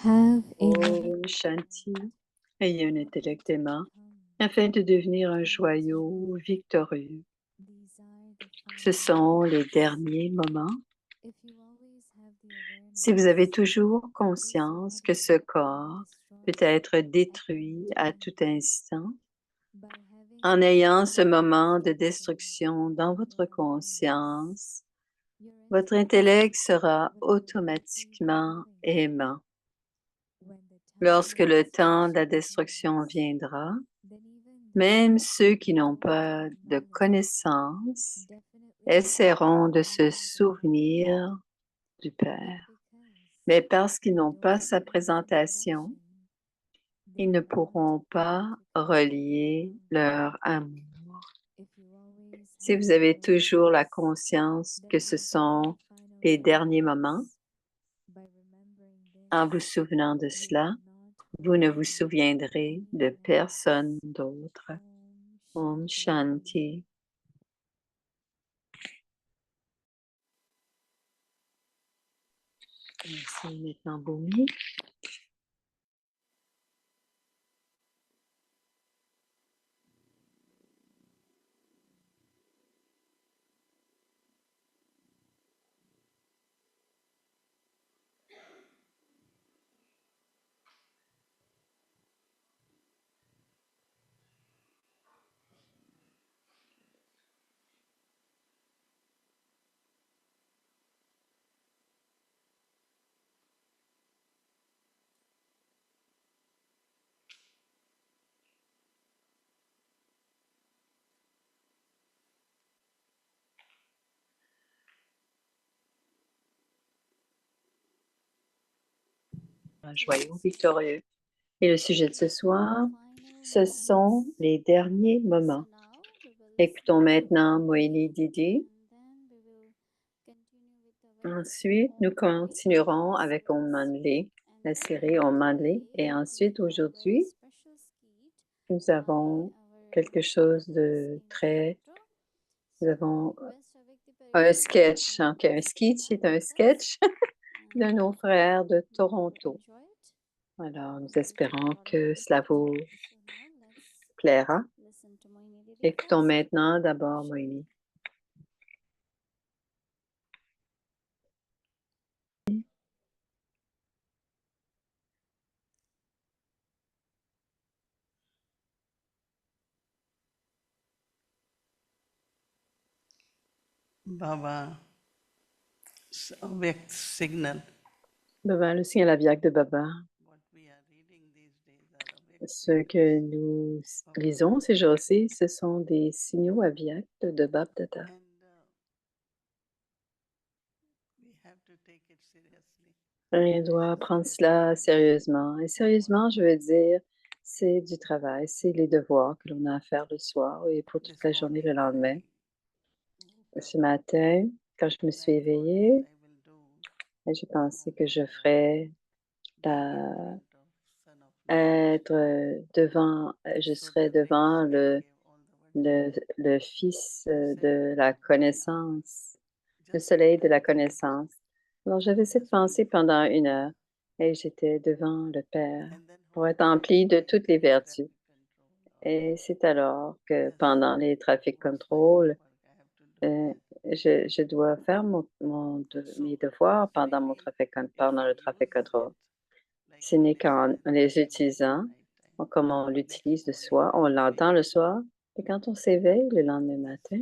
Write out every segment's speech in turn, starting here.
Om Shanti. Ayez un intellect aimant afin de devenir un joyau victorieux. Ce sont les derniers moments. Si vous avez toujours conscience que ce corps peut être détruit à tout instant, en ayant ce moment de destruction dans votre conscience, votre intellect sera automatiquement aimant. Lorsque le temps de la destruction viendra, même ceux qui n'ont pas de connaissance essaieront de se souvenir du Père. Mais parce qu'ils n'ont pas sa présentation, ils ne pourront pas relier leur amour. Si vous avez toujours la conscience que ce sont les derniers moments, en vous souvenant de cela, vous ne vous souviendrez de personne d'autre. Om Shanti. Merci maintenant, Bhumi. Un joyau victorieux. Et le sujet de ce soir, ce sont les derniers moments. Écoutons maintenant Moini Didi. Ensuite, nous continuerons avec Om Manli, la série Om Manli. Et ensuite, aujourd'hui, nous avons quelque chose de très... Nous avons un sketch. Okay. Un sketch, c'est un sketch de nos frères de Toronto. Alors, nous espérons que cela vous plaira. Écoutons maintenant d'abord Moini. Baba, Avyakt signal. Baba, le signal aviaque de Baba. What we are reading these days are Avyakt Ce que nous lisons ces jours-ci, ce sont des signaux aviaques de Bab Dada. and we have to take it seriously. On doit prendre cela sérieusement. Et sérieusement, je veux dire, c'est du travail, c'est les devoirs que l'on a à faire le soir et pour toute la journée le lendemain. Ce matin, quand je me suis éveillée, j'ai pensé que je ferais je serais devant le fils de la connaissance, le soleil de la connaissance. Alors, j'avais cette pensée pendant 1 heure et j'étais devant le Père pour être empli de toutes les vertus. Et c'est alors que pendant les trafic control, je dois faire mes devoirs pendant le trafic control. Ce n'est qu'en les utilisant, comme on l'utilise le soir, on l'entend le soir, et quand on s'éveille le lendemain matin,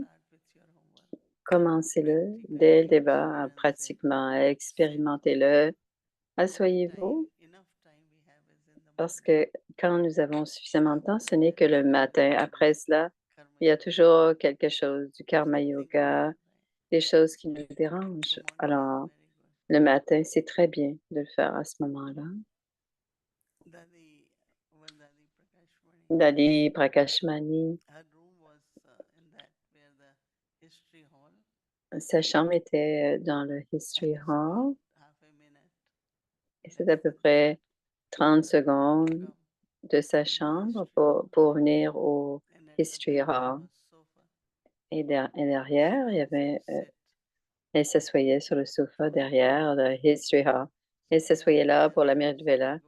commencez-le dès le départ, pratiquement, expérimentez-le. Asseyez-vous, parce que quand nous avons suffisamment de temps, ce n'est que le matin. Après cela, il y a toujours quelque chose, du karma yoga, des choses qui nous dérangent. Alors, le matin, c'est très bien de le faire à ce moment-là. Dadi Prakashmani, sa chambre était dans le History Hall et c'est à peu près 30 secondes de sa chambre pour venir au History Hall. Et derrière, il y avait, elle s'assoyait sur le sofa derrière le History Hall. et s'assoyez là pour l'Amérique Vela.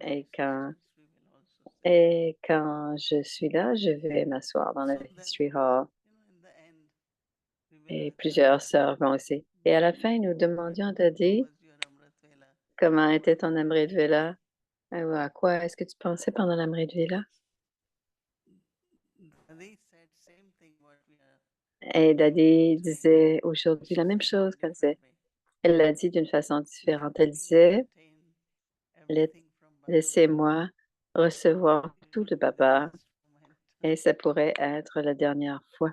Et quand, et quand je suis là, je vais m'asseoir dans le History Hall. Et plusieurs sœurs vont aussi. Et à la fin, nous demandions à Daddy comment était ton Amrit Vela. À quoi est-ce que tu pensais pendant l'Amrit Vela? Et Daddy disait aujourd'hui la même chose qu'elle disait. Elle l'a dit d'une façon différente. Elle disait, laissez-moi recevoir tout de Baba et ça pourrait être la dernière fois.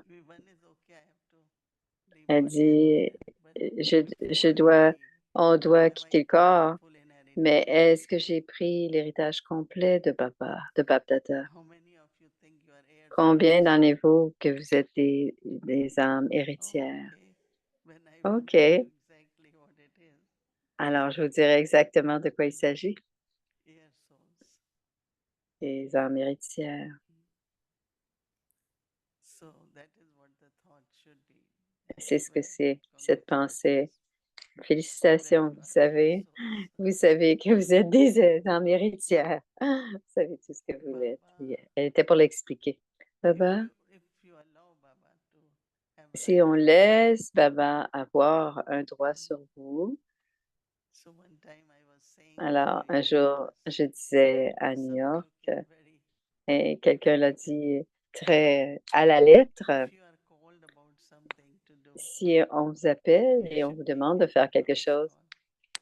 Elle dit, on doit quitter le corps, mais est-ce que j'ai pris l'héritage complet de Baba, de Bab Dada? Combien d'en avez-vous que vous êtes des âmes héritières? OK. Alors, je vous dirai exactement de quoi il s'agit. Des âmes héritières. C'est ce que c'est, cette pensée. Félicitations, vous savez que vous êtes des âmes héritières. Vous savez tout ce que vous êtes. Elle était pour l'expliquer. Baba, si on laisse Baba avoir un droit sur vous, alors un jour, je disais à New York, et quelqu'un l'a dit très à la lettre, si on vous appelle et on vous demande de faire quelque chose,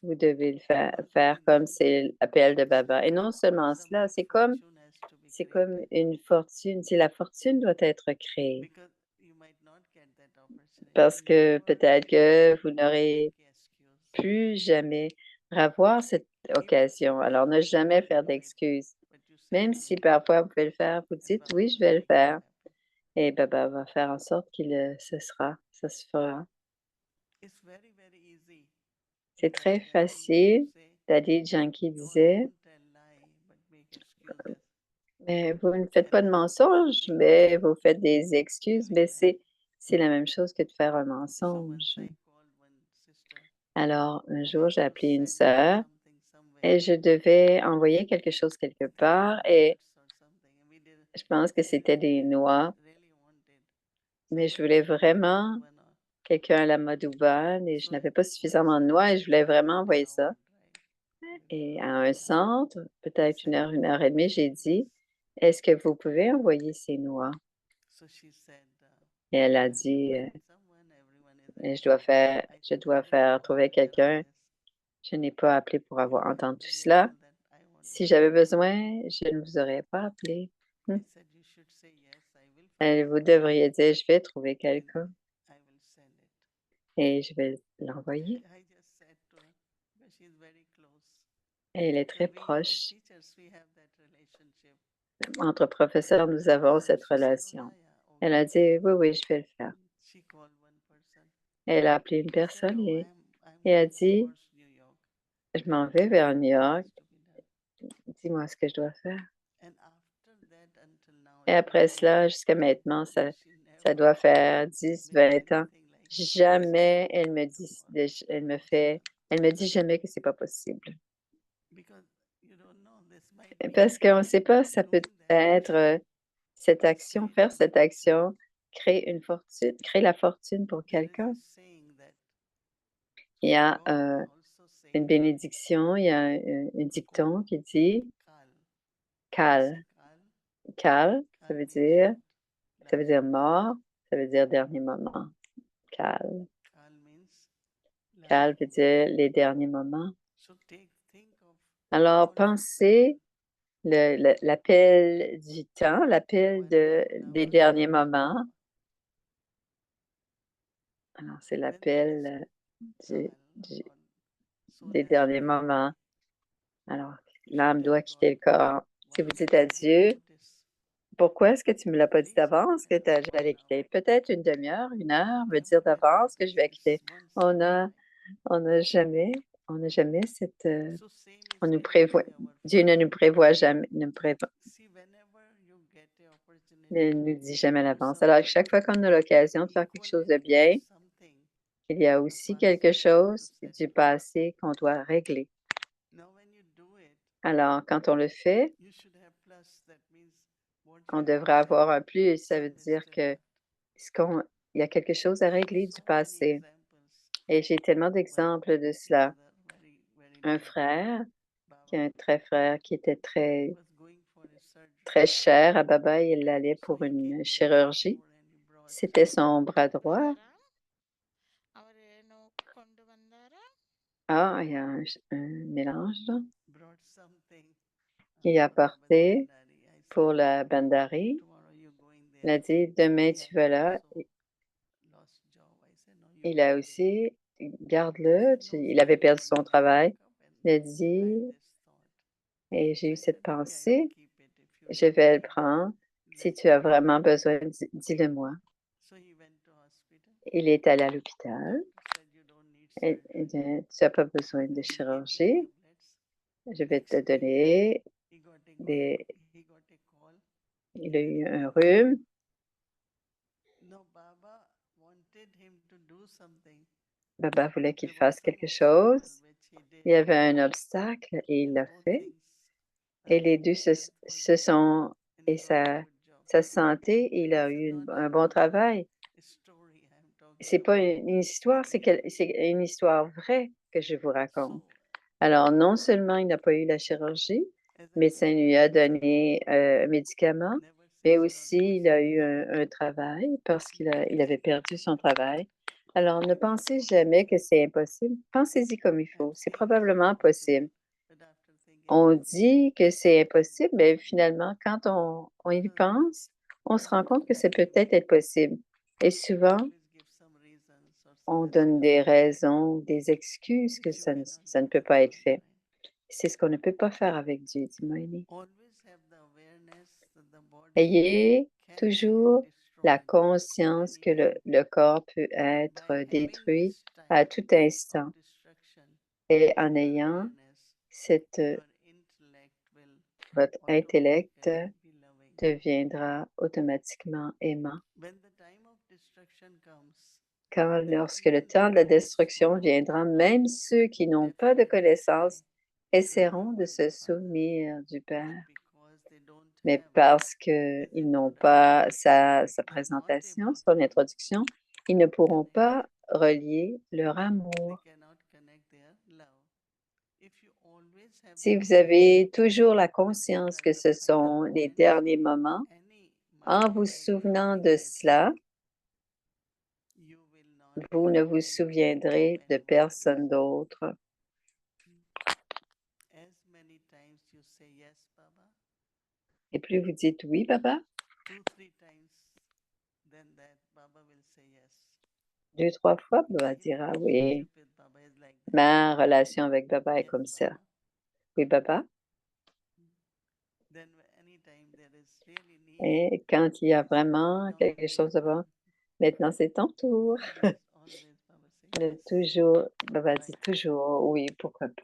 vous devez le faire comme c'est l'appel de Baba. Et non seulement cela, c'est comme une fortune. Si la fortune doit être créée, parce que peut-être que vous n'aurez plus jamais revoir cette occasion. Alors, ne jamais faire d'excuses. Même si parfois vous pouvez le faire, vous dites oui, je vais le faire. Et Baba va faire en sorte ça se fera. C'est très facile. Daddy Janki disait, mais vous ne faites pas de mensonges, mais vous faites des excuses, mais c'est la même chose que de faire un mensonge. Alors, un jour, j'ai appelé une sœur et je devais envoyer quelque chose quelque part et je pense que c'était des noix, mais je voulais vraiment quelqu'un à la Madhuban et je n'avais pas suffisamment de noix et je voulais vraiment envoyer ça. Et à un centre, peut-être une heure et demie, j'ai dit, est-ce que vous pouvez envoyer ces noix? Et elle a dit, mais je dois faire trouver quelqu'un. Je n'ai pas appelé pour avoir entendu tout cela. Si j'avais besoin, je ne vous aurais pas appelé. Vous devriez dire, je vais trouver quelqu'un et je vais l'envoyer. Et elle est très proche. Entre professeurs, nous avons cette relation. Elle a dit, oui, oui, je vais le faire. Elle a appelé une personne et a dit, je m'en vais vers New York. Dis-moi ce que je dois faire. Et après cela, jusqu'à maintenant, ça doit faire 10, 20 ans. Jamais elle me dit, elle me dit jamais que c'est pas possible. Parce qu'on ne sait pas, ça peut être faire cette action, créer une fortune, créer la fortune pour quelqu'un. Il y a une bénédiction, il y a un dicton qui dit Kal. Kal, ça veut dire mort, ça veut dire dernier moment. Kal. Kal veut dire les derniers moments. Alors, pensez l'appel du temps, l'appel des derniers moments. Alors, c'est l'appel des derniers moments. Alors, l'âme doit quitter le corps. Si vous dites adieu, pourquoi est-ce que tu ne me l'as pas dit d'avance que j'allais quitter? Peut-être une demi-heure, une heure, me dire d'avance que je vais quitter. On a, on n'a jamais cette, on nous prévoit, Dieu ne nous prévoit jamais, ne nous dit jamais à l'avance. Alors, chaque fois qu'on a l'occasion de faire quelque chose de bien, Il y a aussi quelque chose du passé qu'on doit régler. Now, when you do it, Alors, quand on le fait, you should have plus. That means what on you have devrait avoir un plus. accepted Ça veut is dire still que that. il y a quelque chose à I have régler du so many passé. examples. Et j'ai tellement One d'exemples de cela. brother, very, very Un dear frère, qui Baba, est un très frère, qui était he très, was going for his surgery. très cher à Baba. Il allait So pour he une came on chirurgie. road and he brought C'était son bras droit. ಬ್ರದರ ಅವರೇನು ಕೊಂಡು ಬಂದಾರ Ah, il y a un mélange là. brought something Il a for the apporté Bandari. I pour said, la Bandari. tomorrow you going Il a there. dit, demain He tu had vas là. also lost job. I said, no, you Il a keep it. aussi, He garde-le. said, no, Il sir, avait perdu son and he travail. woke up and Il a had dit, this thought. et j'ai So eu I cette said, okay, I will pensée, keep it. If you je really vais le need it, prendre. Si let tu as me know. vraiment besoin, dis-le-moi. So he went to hospital. Il est allé à l'hôpital. Doctor said, you don't need Il surgery. dit, tu n'as pas besoin de He gave me chirurgie. tablets. Je vais te Next day, donner he got a des... he got a call. Il a eu un rhume. No, Baba wanted him to do something. Baba voulait qu'il There was fasse some quelque obstacle chose. which he did, Il y avait un obstacle et il and l'a both fait. things Et were les deux se unfortunate, sont... and he Et got a good job. sa santé, il a This is eu not un bon travail. a story I am talking C'est pas about. une histoire, c'est une histoire vraie que je vous raconte. So, Alors, non seulement il n'a pas eu la chirurgie, as le I médecin said, lui a medicine donné un médicament, never mais says not aussi il a eu un travail parce il avait perdu son travail. Alors, ne pensez jamais que c'est impossible. Pensez-y comme il faut. C'est probablement possible. but after thinking On about it, dit que c'est impossible, mais finalement, quand on y pense, on se rend compte que c'est peut-être être possible. Et souvent, always give some reasons or some on donne des excuses raisons, des excuses que which you cannot ça ne do peut with pas être the fait. divine. C'est ce qu'on ne peut pas faire avec Dieu, dit Moïse. Always have the awareness that the body Ayez can be toujours la destroyed conscience any que time. le corps peut By être having détruit this à time tout of instant. destruction Et in en your ayant awareness, cette, your intellect will votre intellect automatically be loving. deviendra automatiquement aimant. When the time of destruction comes, Lorsque le temps de la destruction viendra, même ceux qui n'ont pas de connaissance essaieront de se souvenir du Père. Mais parce qu'ils n'ont pas sa présentation, son introduction, ils ne pourront pas relier leur amour. Si vous avez toujours la conscience que ce sont les derniers moments, en vous souvenant de cela, vous ne vous souviendrez de personne d'autre. Et plus vous dites oui, Baba, 2-3 fois, Baba dira oui. Ma relation avec Baba est comme ça. Oui, Baba. Et quand il y a vraiment quelque chose à voir, maintenant c'est ton tour. Toujours, Baba dit toujours oui, pourquoi pas.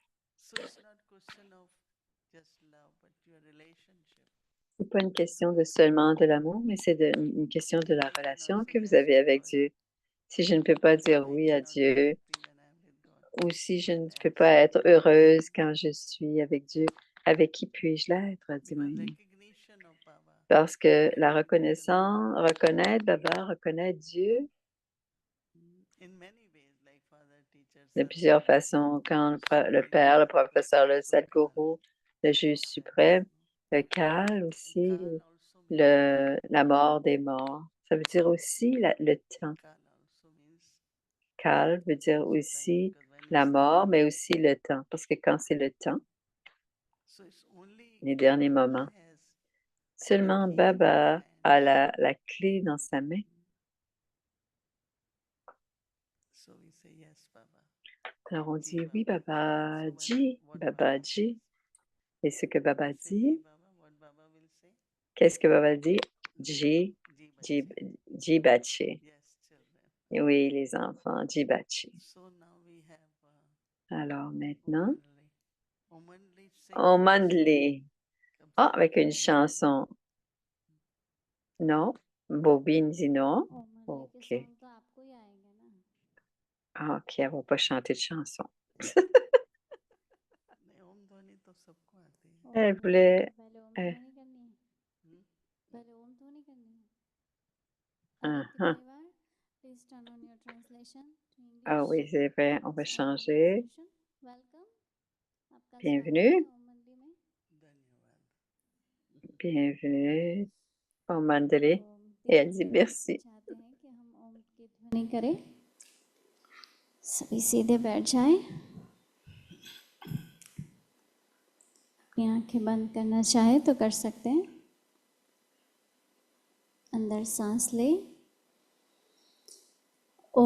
C'est pas une question de seulement de l'amour, mais c'est une question de la relation que vous avez avec Dieu. Si je ne peux pas dire oui à Dieu, ou si je ne peux pas être heureuse quand je suis avec Dieu, avec qui puis-je l'être, dit Moïse? Parce que la reconnaissance, reconnaître Baba, reconnaître Dieu, de plusieurs façons, quand le Père, le professeur, le Sadhguru, le juge suprême, le Kal aussi, la mort des morts. Ça veut dire aussi le temps. Kal veut dire aussi la mort, mais aussi le temps. Parce que quand c'est le temps, les derniers moments, seulement Baba a la clé dans sa main. Alors on dit oui, Baba Ji. Et ce que Baba dit, qu'est-ce que Baba dit? Jibachi. Oui, les enfants, Jibachi. Alors maintenant, on mandli. Ah, avec une chanson. Non? Bobine dit non? ओमनली के OK. Song तो आपको ही आएंगे ना Ah, OK, elle ne va pas chanter de chanson. नहीं ओम ध्वनि तो सबको आती है ओम Elle ध्वनि voulait... तो पहले ओम euh, ध्वनि करनी है हम्म? पहले ओम ध्वनि करनी है अभी uh-huh. कितनी बार please turn on your translation to Ah English oui, c'est vrai, on va changer. Welcome आपका स्वागत है Bienvenue, ओम मंडली में धन्यवाद bienvenue au Mandalay. तो Et elle dit धीरे-धीरे merci. चाहते हैं कि हम ओम की ध्वनि करें सभी सीधे बैठ जाएं अपनी आंखें बंद करना चाहे तो कर सकते हैं अंदर सांस ले ओ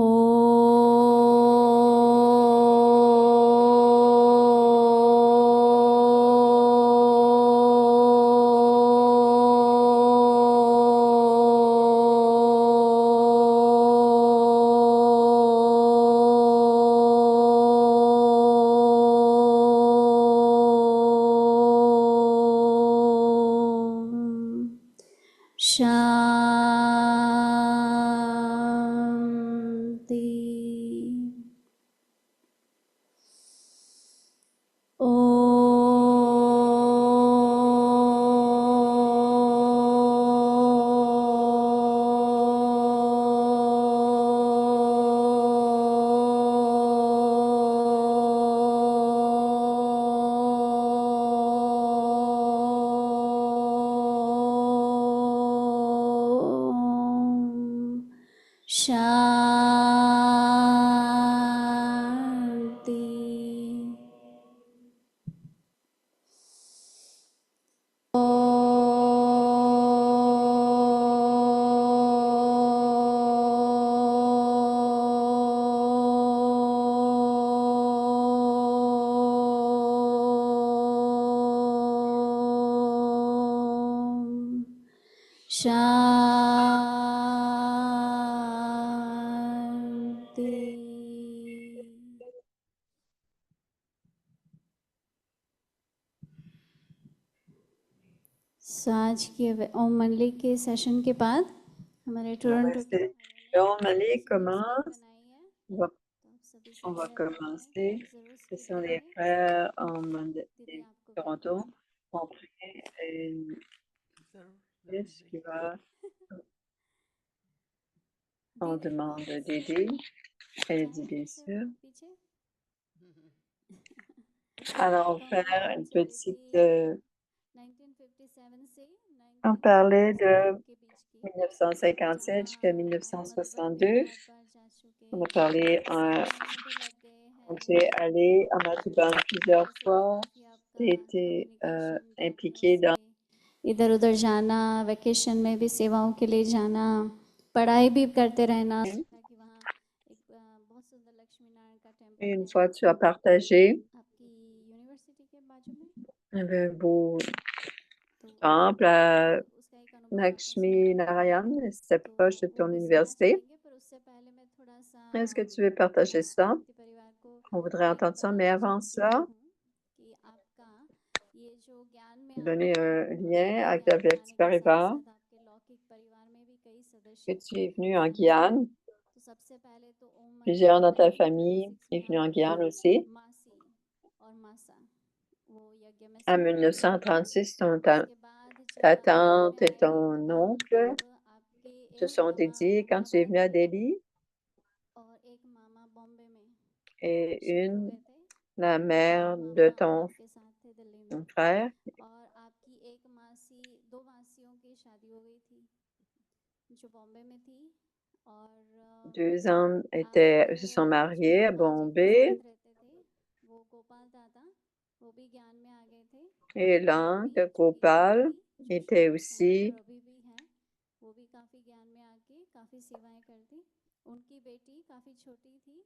शांति शांति शांति सो आज के ओम मंडली के सेशन के बाद हमारे टोरंटो के C'est bon, Malé commence. On va, on va commencer. Ce sont les frères en Toronto. On prie une liste qui va en demande d'aider. Elle dit bien sûr. Alors, on va faire une petite... on parlait de 1957 jusqu'à 1962. On a parlé, on est allé à Matouban plusieurs fois. J'ai été impliquée dans... इधर उधर जाना वेकेशन में भी सेवाओं के लिए जाना पढ़ाई भी करते रहना ताकि वहाँ एक बहुत सुंदर लक्ष्मी नारायण का temple Une fois, tu as partagé आपकी यूनिवर्सिटी के बाजू में un beau तो temple à उसका एक अनुभव Lakshmi Narayan. C'était तो proche de वो ton भी सुनना université. चाहेंगे पर उससे पहले मैं थोड़ा सा Est-ce que tu veux partager ça? Aditi परिवार को On voudrait entendre ça, mais avant ça, कि आपका ये जो ज्ञान में donner un lien avec ज्ञान में Averti आने के Parivar, साथ-साथ आपके लौकिक परिवार में भी कई सदस्य que tu es venu en Guyane. तो सबसे पहले तो ओम मंडली Plusieurs dans ta में famille 1936 est में venu en आपकी Guyane aussi. मासी और मासा वो यज्ञ में En सम्मिलित 1936, ta उसके बाद जब ta आप दिल्ली tante में et आए ton तो oncle तब आपके se एक sont मामा dédiés quand tu es venu à हैदराबाद में Delhi और एक मामा बॉम्बे में et शिफ्ट हो une, गए थे la और mère एक de मामा आपके साथ थे दिल्ली में ton frère. और आपकी एक मासी दो मासियों की शादी हो गई थी जो बॉम्बे में थी और Deux hommes आप se sont जो mariés à गोपाल जी के Bombay. साथ रहते थे वो गोपाल दादा वो भी ज्ञान में आ गए थे Et l'oncle Gopal était aussi और अभी भी हैं वो भी काफ़ी ज्ञान में आके काफ़ी सेवाएं करती उनकी बेटी काफ़ी छोटी थी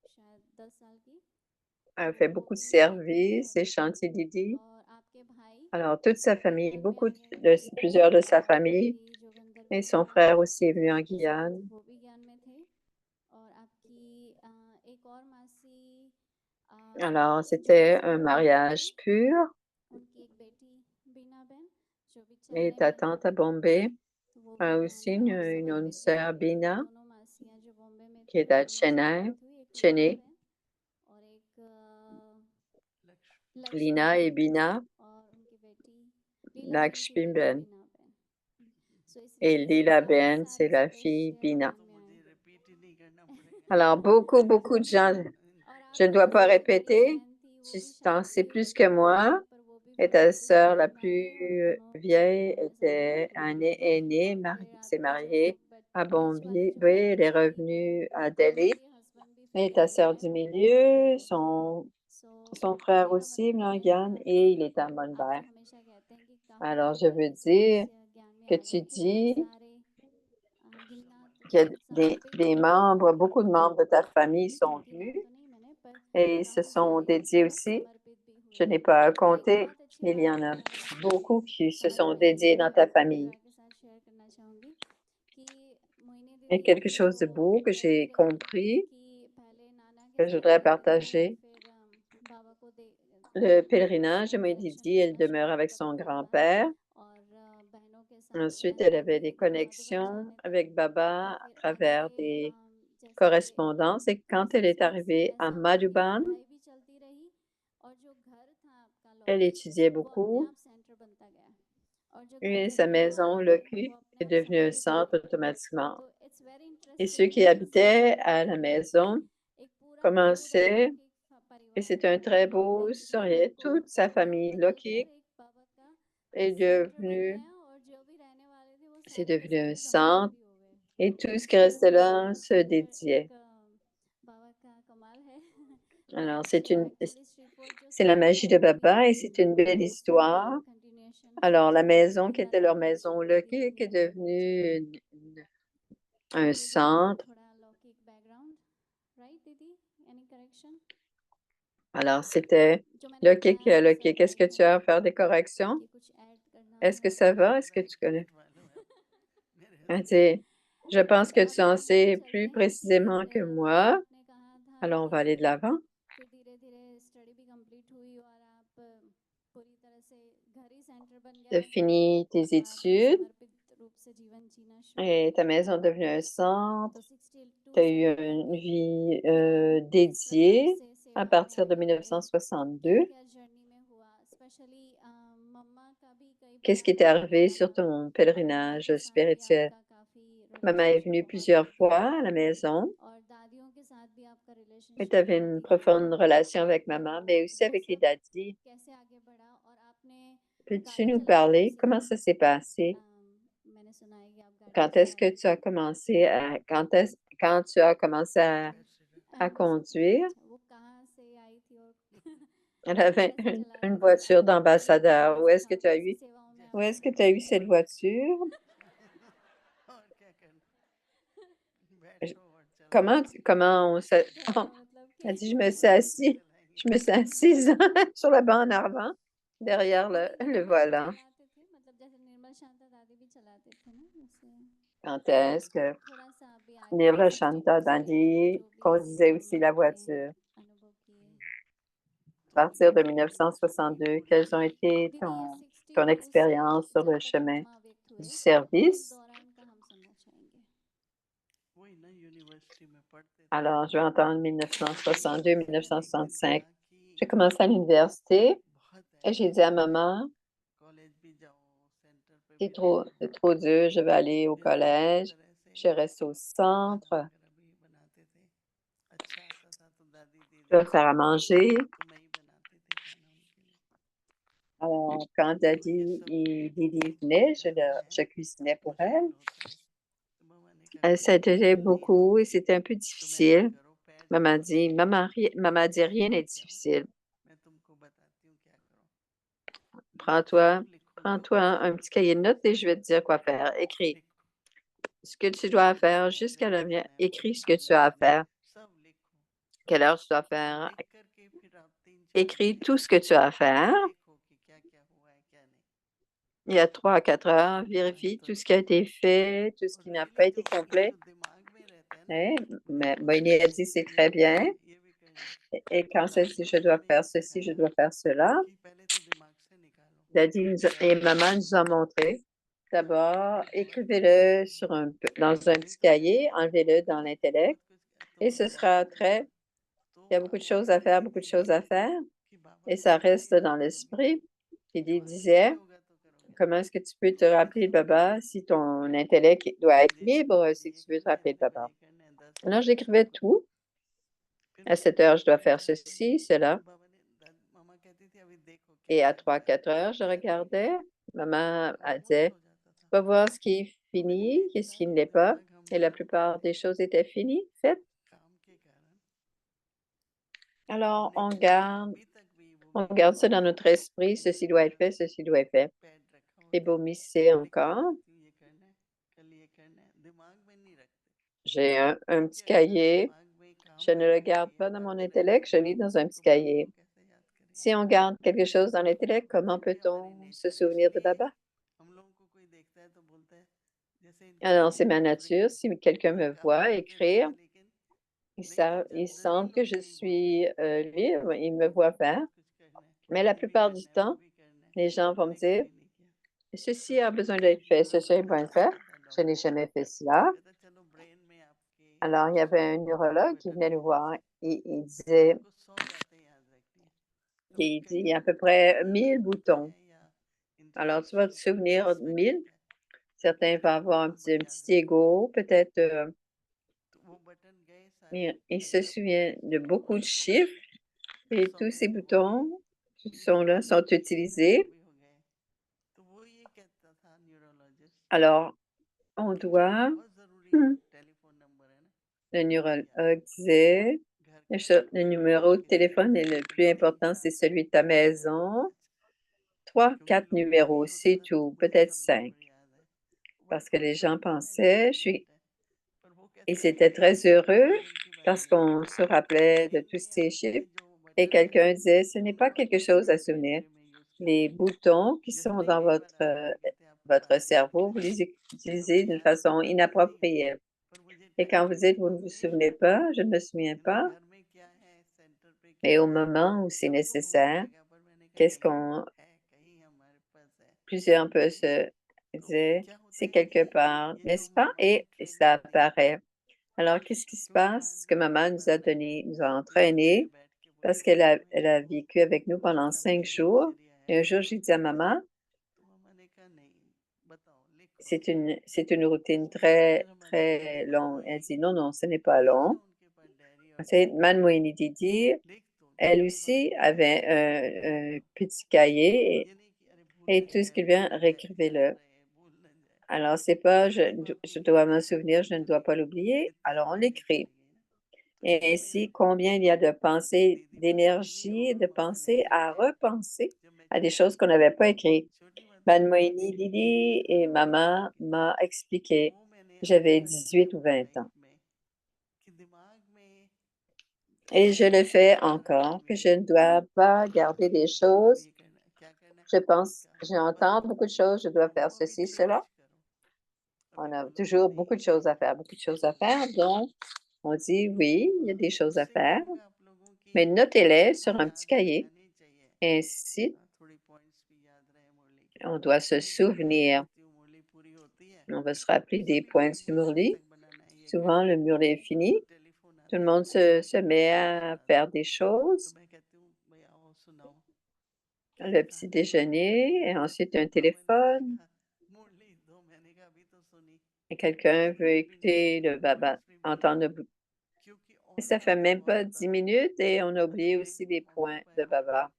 शायद 10 साल की a fait beaucoup de services et chantiers Didi. और आपके भाई Alors, toute sa famille, ज्ञान में आ गए plusieurs de sa famille आपकी Joginder et son frère aussi est venu en Guyane. वो भी ज्ञान में थे और आपकी एक और मासी Alors, c'était un mariage pur उनकी एक बेटी बीना बहन जो भी et चेन्नई ta में tante à Bombay तो वो a भी aussi ज्ञान में और une समर्पित sœur थे Bina दोनों मासियाँ जो बॉम्बे में qui थी est à वो दोनों Chennai. समर्पित हुई एक Cheney, और एक लक्ष्मी Lina et Bina, और उनकी बेटी लीला देवी की Lakshmi बेटी Ben. बीना बहन। सो इस Et रीति से Lila काफी Ben, c'est सारे la fille सदस्य Bina. ध्यान तो में मुझे आए। रिपीट ही नहीं करना पड़ेगा Alors, beaucoup de gens, और je ne आपकी dois pas जो छोटी répéter, बहन थी वो tu भी t'en शायद sais एक plus que moi, पर वो भी et ta वापस sœur la वृंदावन plus आए और vieille उन्होंने était aînée, s'est mariée à बीच वाली Bombay, जो elle est बहन थी revenue वो à Delhi. उनके हस्बैंड भी Et फिर ta वहीं sœur गए du और milieu, सो son frère कहने का aussi, मतलब है Morgan, कि et il est à आप Mumbai. जो हमेशा कहते हैं कि काफी Alors, je veux परिवार इस dire ज्ञान में que आ tu गए थे dis सारे गिनना qu'il y a समर्पित des थे membres, beaucoup de membres de ta famille sont गिनती venus लाल तो नहीं मैंने पर et ils se काफी sont सारे dédiés aussi. समर्पित भी Je हुए n'ai pas तो एक compté, बहुत अच्छी mais il y बात en a जो मैं beaucoup qui se sont समझ पाई dédiés जो dans मैं ta अपने famille. परिवार के साथ शेयर करना चाहूँगी कि मोहिनी Et दीदी quelque की chose de जो beau que कहती j'ai रही compris, कि पहले नाना के que je साथ voudrais रहती थी और partager. फिर बाबा को Le वापस pèlerinage, moi, connection Didi, elle करना demeure शुरू avec पता son हुआ grand-père. और बहनों के साथ Ensuite, elle रहना avait भी des जो मधुबन connexions जाने थे avec Baba à फिर travers आगे des जैसे correspondances. Et quand elle est arrivée à ऐसा हुआ कि Madhuban, पढ़ाई भी चलती रही और जो घर था आपका elle लौकिक étudiait वो अपने beaucoup. आप सेंटर बनता गया और जो घर Et sa जमीन था maison, वो Loki, अपने est आप devenue un समर्पित centre होता गया automatiquement. तो it's very Et ceux interesting qui habitaient à la एक maison एक पूरा commençaient, लौकिक et परिवार c'est un très आप beau देख के sourire, को toute sa famille बदल कर Loki एक बाबा का est सेंटर बन devenue, गया और जो भी रहने वाले थे वो c'est सारे के devenu un सारे centre. समर्पित भी हो गए Et tout ce qui restait là se फिर dédiait. एक बाबा का कमाल है Alors, जो एक्चुअली श्रीफोर्ट जो c'est la सेंटर magie है de वो भी Baba et c'est une belle वो histoire. Continuation Alors, la maison qui était leur लता दीदी maison दीदी Loki, qui est चल devenue un दीदी centre. थोड़ा लौकिक बैकग्राउंड राइट दीदी एनी करेक्शन Alors, c'était जो मैंने बताया वो Loki. सब Qu'est-ce que राइट है tu as à faire des corrections? कि कुछ ऐड करना Est-ce que हो ça va? Est-ce que tu connais? Elle dit, je pense que tu en आगे sais चलते plus हैं कि précisément que जैसे moi. आपने कहा था Alors, on va aller de l'avant. फिर धीरे धीरे स्टडी भी कंप्लीट हुई और आप पूरी तरह से घर ही सेंटर बन Tu as गए fini tes तो आपने études समर्पित रूप से जीवन जीना शुरू et ta किया maison est devenue un centre. तो 62 Tu as से eu लेकर une के vie फिर आप किस प्रकार dédiée से à सेवा में partir de आगे बढ़े क्या 1962. क्या जर्नी में हुआ स्पेशली मम्मा का भी कई Qu'est-ce बार qui t'est arrivé आप sur ton मम्मा pèlerinage के साथ भी spirituel? आपका काफी Maman est रिलेशनशिप venue बहुत plusieurs अच्छा fois था à la maison और दादियों के साथ भी आपका et tu रिलेशनशिप avais बहुत une ही अच्छा profonde था relation avec maman, तो mais aussi वो avec les सब daddies. कैसे आगे बढ़ा और आपने Peux-tu गाड़ी nous चलाना कब parler? Comment सीखा ça s'est passé? मैंने सुना है कि आप गाड़ी भी Quand est-ce चला que tu as commencé à, quand tu as commencé à conduire? अच्छा वो कहाँ से आई थी और Elle उसको avait कैसे चलाते une थे voiture गाड़ी का d'ambassadeur. कौन सिखाओ कैसी सेवाओं में Où आप est-ce que tu as eu cette voiture? और क्या करना Je- बैठो और चलाओ comment on s'est, कहने का मतलब elle कि dit, je me suis Mohini ji assise, चलाएंगी je me suis assise sur le banc en avant, derrière लेकिन le दीदी भी volant. चलाते थे मतलब जैसे निर्मल शांता दादी भी चलाते थे ना जैसे Quand est-ce que थोड़ा सा अभी आगे Nirla 62 Shanta से लेकर के Dandi जो भी conduisait aussi मम्मा la आपने voiture? अनुभव किए À partir de 1962, quelles ont été दीदी ये ton 62 से expérience sur जब le तक chemin आत्मा व्यक्त du हुए उस service? दौरान का हम सुनना चाहेंगे वही ना यूनिवर्सिटी में पढ़ते थे Alors, je vais entendre तो मैंने एक दिन 1962-1965. कहा कि J'ai commencé à l'université बहुत et j'ai ऐसे dit à लोग हैं maman, कॉलेज भी जाओ सेंटर पे भी रहना c'est trop dur, je vais aller au जैसे जिस collège, तरह से je reste au खाना centre, वगैरह भी बनाते थे अच्छा आता था तो दादी दे je vais देती faire à थी manger. तो मैं ही बनाती थी खाना उनके लिए Alors, quand तो ये Daddy सब et Didi बहुत venaient, ऐसे je हैं cuisinais pour elle. मुश्किल होता है तो मामा ने कहा Ça कोई durait मुश्किल नहीं है beaucoup et c'était un peu तुम ऐसे difficile. करो पैर Maman छूओ dit, maman dit rien n'est लिख के आओ difficile. मैं तुमको बताती हूँ क्या करो Prends-toi, सब लिखोगे prends-toi un petit cahier de notes et je vais te dire quoi faire. Écris लिखो ce que tu dois faire मैं jusqu'à एग्जाम l'avenir. देना है Écris ce que परीक्षा tu as à देनी है faire, सब लिखो quelle heure tu dois और faire. लिख करके फिर आप 3-4 Écris घंटे tout ce que tu as à faire. देखो कि क्या क्या हुआ है क्या नहीं Il y a 3 à 4 heures, नहीं vérifie तो tout ce qui a été fait, tout ce और qui n'a pas really été जो ये complet. जो दिमाग में रहता है ना Hein? Mais वो Moïni a dit, c'est ये très भी करना bien. है ये भी करना है Et quand तो ça दादी dit, je ने dois हमें faire ये ceci, je सिखाया dois faire cela. कि पहले तो दिमाग से निकालो Daddy et maman nous ont montré. D'abord, écrivez-le dans un petit cahier, enlevez-le dans l'intellect बहुत कुछ et तुम ce जाओ sera très Il y a beaucoup de choses à faire, beaucoup de choses à faire, et ça reste dans l'esprit. Il disait, comment est-ce que tu peux te rappeler de Baba si ton intellect doit être libre, si tu veux te rappeler de Baba? Alors, j'écrivais tout. À 7 heures, je dois faire ceci, cela. Et à 3-4 heures, je regardais. Maman disait, tu vas voir ce qui est fini et ce qui ne l'est pas. Et la plupart des choses étaient finies, faites. Alors, on garde ça dans notre esprit. Ceci doit être fait, ceci doit être fait. Et vomissez encore. J'ai un petit cahier. Je ne le garde pas dans mon intellect, je lis dans un petit cahier. Si on garde quelque chose dans l'intellect, comment peut-on se souvenir de Baba? Alors, c'est ma nature. Si quelqu'un me voit écrire, il semble que je suis libre, il me voit faire. Mais la plupart du temps, les gens vont me dire, ceci a besoin d'être fait, ceci a besoin d'être fait. Je n'ai jamais fait cela. Alors, il y avait un neurologue qui venait nous voir et il disait, il dit, il y a à peu près 1000 boutons. Alors, tu vas te souvenir de 1000. Certains vont avoir un petit ego, peut-être, il se souvient de beaucoup de chiffres et tous ces boutons sont utilisés. Alors, on doit, le neurologue disait, le numéro de téléphone est le plus important, c'est celui de ta maison. 3, 4 numéros, c'est tout, peut-être 5. Parce que les gens pensaient, ils étaient très heureux parce qu'on se rappelait de tous ces chiffres. Et quelqu'un disait, ce n'est pas quelque chose à souvenir. Les boutons qui sont dans votre cerveau, vous les utilisez d'une façon inappropriée. Et quand vous dites, vous ne vous souvenez pas, je ne me souviens pas, mais au moment où c'est nécessaire, plusieurs peuvent se dire, c'est quelque part, n'est-ce pas? Et ça apparaît. Alors, qu'est-ce qui se passe? Ce que maman nous a entraînés, parce qu'elle a vécu avec nous pendant 5 jours. Et un jour, j'ai dit à maman, c'est une routine très, très longue. Elle dit, non, non, ce n'est pas long. C'est Mademoiselle Didi, elle aussi avait un petit cahier et tout ce qui vient, réécrivez-le. Alors, c'est pas, je dois m'en souvenir, je ne dois pas l'oublier. Alors, on l'écrit. Et ainsi, combien il y a de pensées, d'énergie, de pensées à repenser à des choses qu'on n'avait pas écrites. Mademoiselle Lily et maman m'a expliqué. J'avais 18 ou 20 ans. Et je le fais encore, que je ne dois pas garder des choses. Je pense, j'entends beaucoup de choses, je dois faire ceci, cela. On a toujours beaucoup de choses à faire, beaucoup de choses à faire. Donc, on dit oui, il y a des choses à faire, mais notez-les sur un petit cahier. Ainsi, on doit se souvenir. On va se rappeler des points du Murli. Souvent, le Murli est fini. Tout le monde se met à faire des choses. Le petit déjeuner et ensuite un téléphone. Et quelqu'un veut écouter le Baba, entendre le et ça fait même pas 10 minutes et on a oublié aussi les points de Baba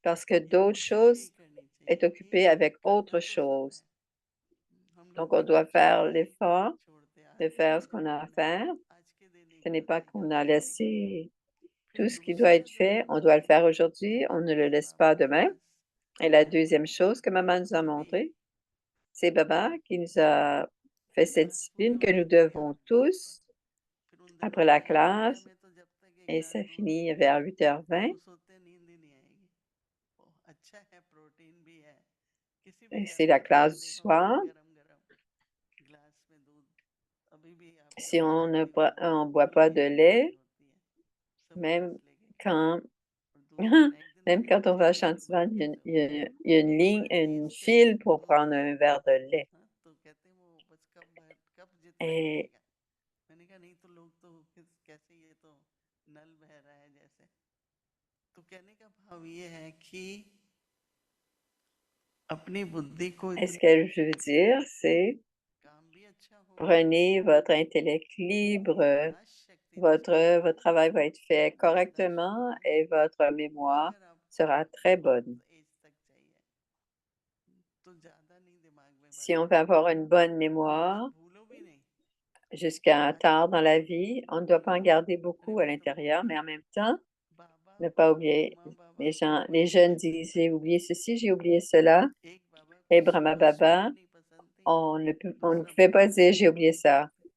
parce que d'autres choses est occupé avec autre chose. Donc, on doit faire l'effort de faire ce qu'on a à faire. Ce n'est pas qu'on a laissé tout ce qui doit être fait, on doit le faire aujourd'hui, on ne le laisse pas demain. Et la deuxième chose que maman nous a montré, c'est Baba qui nous a fait cette discipline que nous devons tous, après la classe, et ça finit vers 8h20. Et c'est la classe du soir. Si on ne boit pas de lait, même quand, même quand on va à Chantivan, il y a une ligne, une file pour prendre un verre de lait. Et भाव ये है कि अपनी बुद्धि को Et ce इतनी qu'elle veut dire, c'est काम भी अच्छा होगा, prenez votre intellect libre, याद शक्ति भी votre travail va être fait correctement et votre mémoire अगर आप sera très bonne. एज तक चाहिए तो ज्यादा नहीं दिमाग में Si on veut avoir une bonne mémoire भूलो भी नहीं jusqu'à tard dans la vie, on ne doit pas en garder beaucoup à l'intérieur, mais en même temps, Baba ne pas oublier. Uma Baba Les jeunes disent, j'ai oublié ceci, j'ai oublié cela. एक बाबा Et को Brahma शुरू से Baba, नहीं पसंद थी on ne दूसरा pouvait pas बाबा dire, j'ai बहुत oublié ça. पसंद थे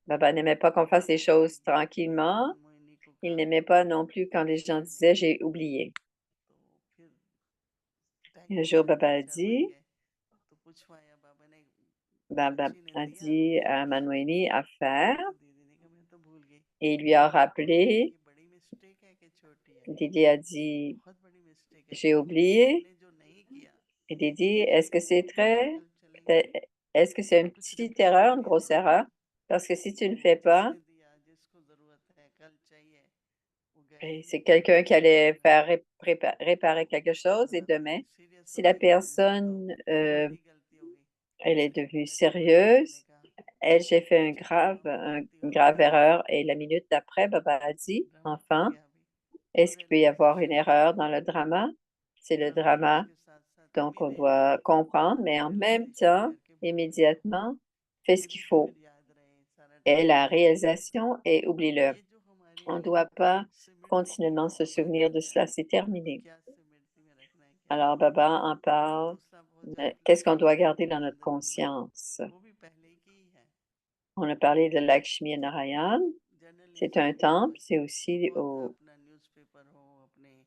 Baba n'aimait pas qu'on fasse les choses tranquillement. Manmohini को Il कहा n'aimait pas non plus quand les gens करने disaient, के j'ai oublié. तो फिर Et un टाइम jour, पे Baba a टीचर बन dit, गए तो पूछवाया बाबा ने Baba बच्ची ने a दिया dit à किया Manwini à faire तो दीदी ने कहा मैं तो भूल गई et il lui a rappelé. ये बड़ी मिस्टेक है कि छोटी है Didi a dit, बहुत बड़ी मिस्टेक है j'ai क्योंकि oublié. हमने जो नहीं किया Et Didi, उसके est-ce que c'est पीछे कल चलेंगे est-ce que c'est une कुछ petite रिपीट erreur, कर une दिया grosse erreur? Parce que si tu ne तो fais pas, जिसने दिया जिसको जरूरत है कल चाहिए वो et गए c'est quelqu'un qui allait फिर faire réparer quelque chose et थोड़ा demain, सीरियस si हो la गई दीदी तो personne, मेरी गलती हो गई elle est इसके devenue अगले दिन बच्ची sérieuse, ने कहा elle, j'ai fait गलती une हो गई grave erreur et la minute d'après, Baba a dit, drama कर enfin, गया अभी est-ce और qu'il peut y avoir une realization भी erreur है dans le drama? C'est le drama भी drama, उसके साथ साथ donc अभी on भी doit comprendre, mais en même realization temps, करके भूल गया immédiatement, fais ce ये qu'il भी तो faut. फिर याद रहे सारा Et टाइम la याद रहे réalisation, et oublie-le. ये जो हमारी On ne doit pas सिमृति की continuellement se बात souvenir de करता cela, है c'est terminé. क्या स्मृति में रखना है क्या Alors, नहीं Baba en parle. दूसरा बहुत जरा Qu'est-ce qu'on doit फ्लेक्सिबल है garder dans notre आदत की बात conscience? वो भी पहले की ही है On a parlé de Lakshmi Narayan. C'est un temple, c'est aussi बहुत अपना न्यूज़पेपर हो अपने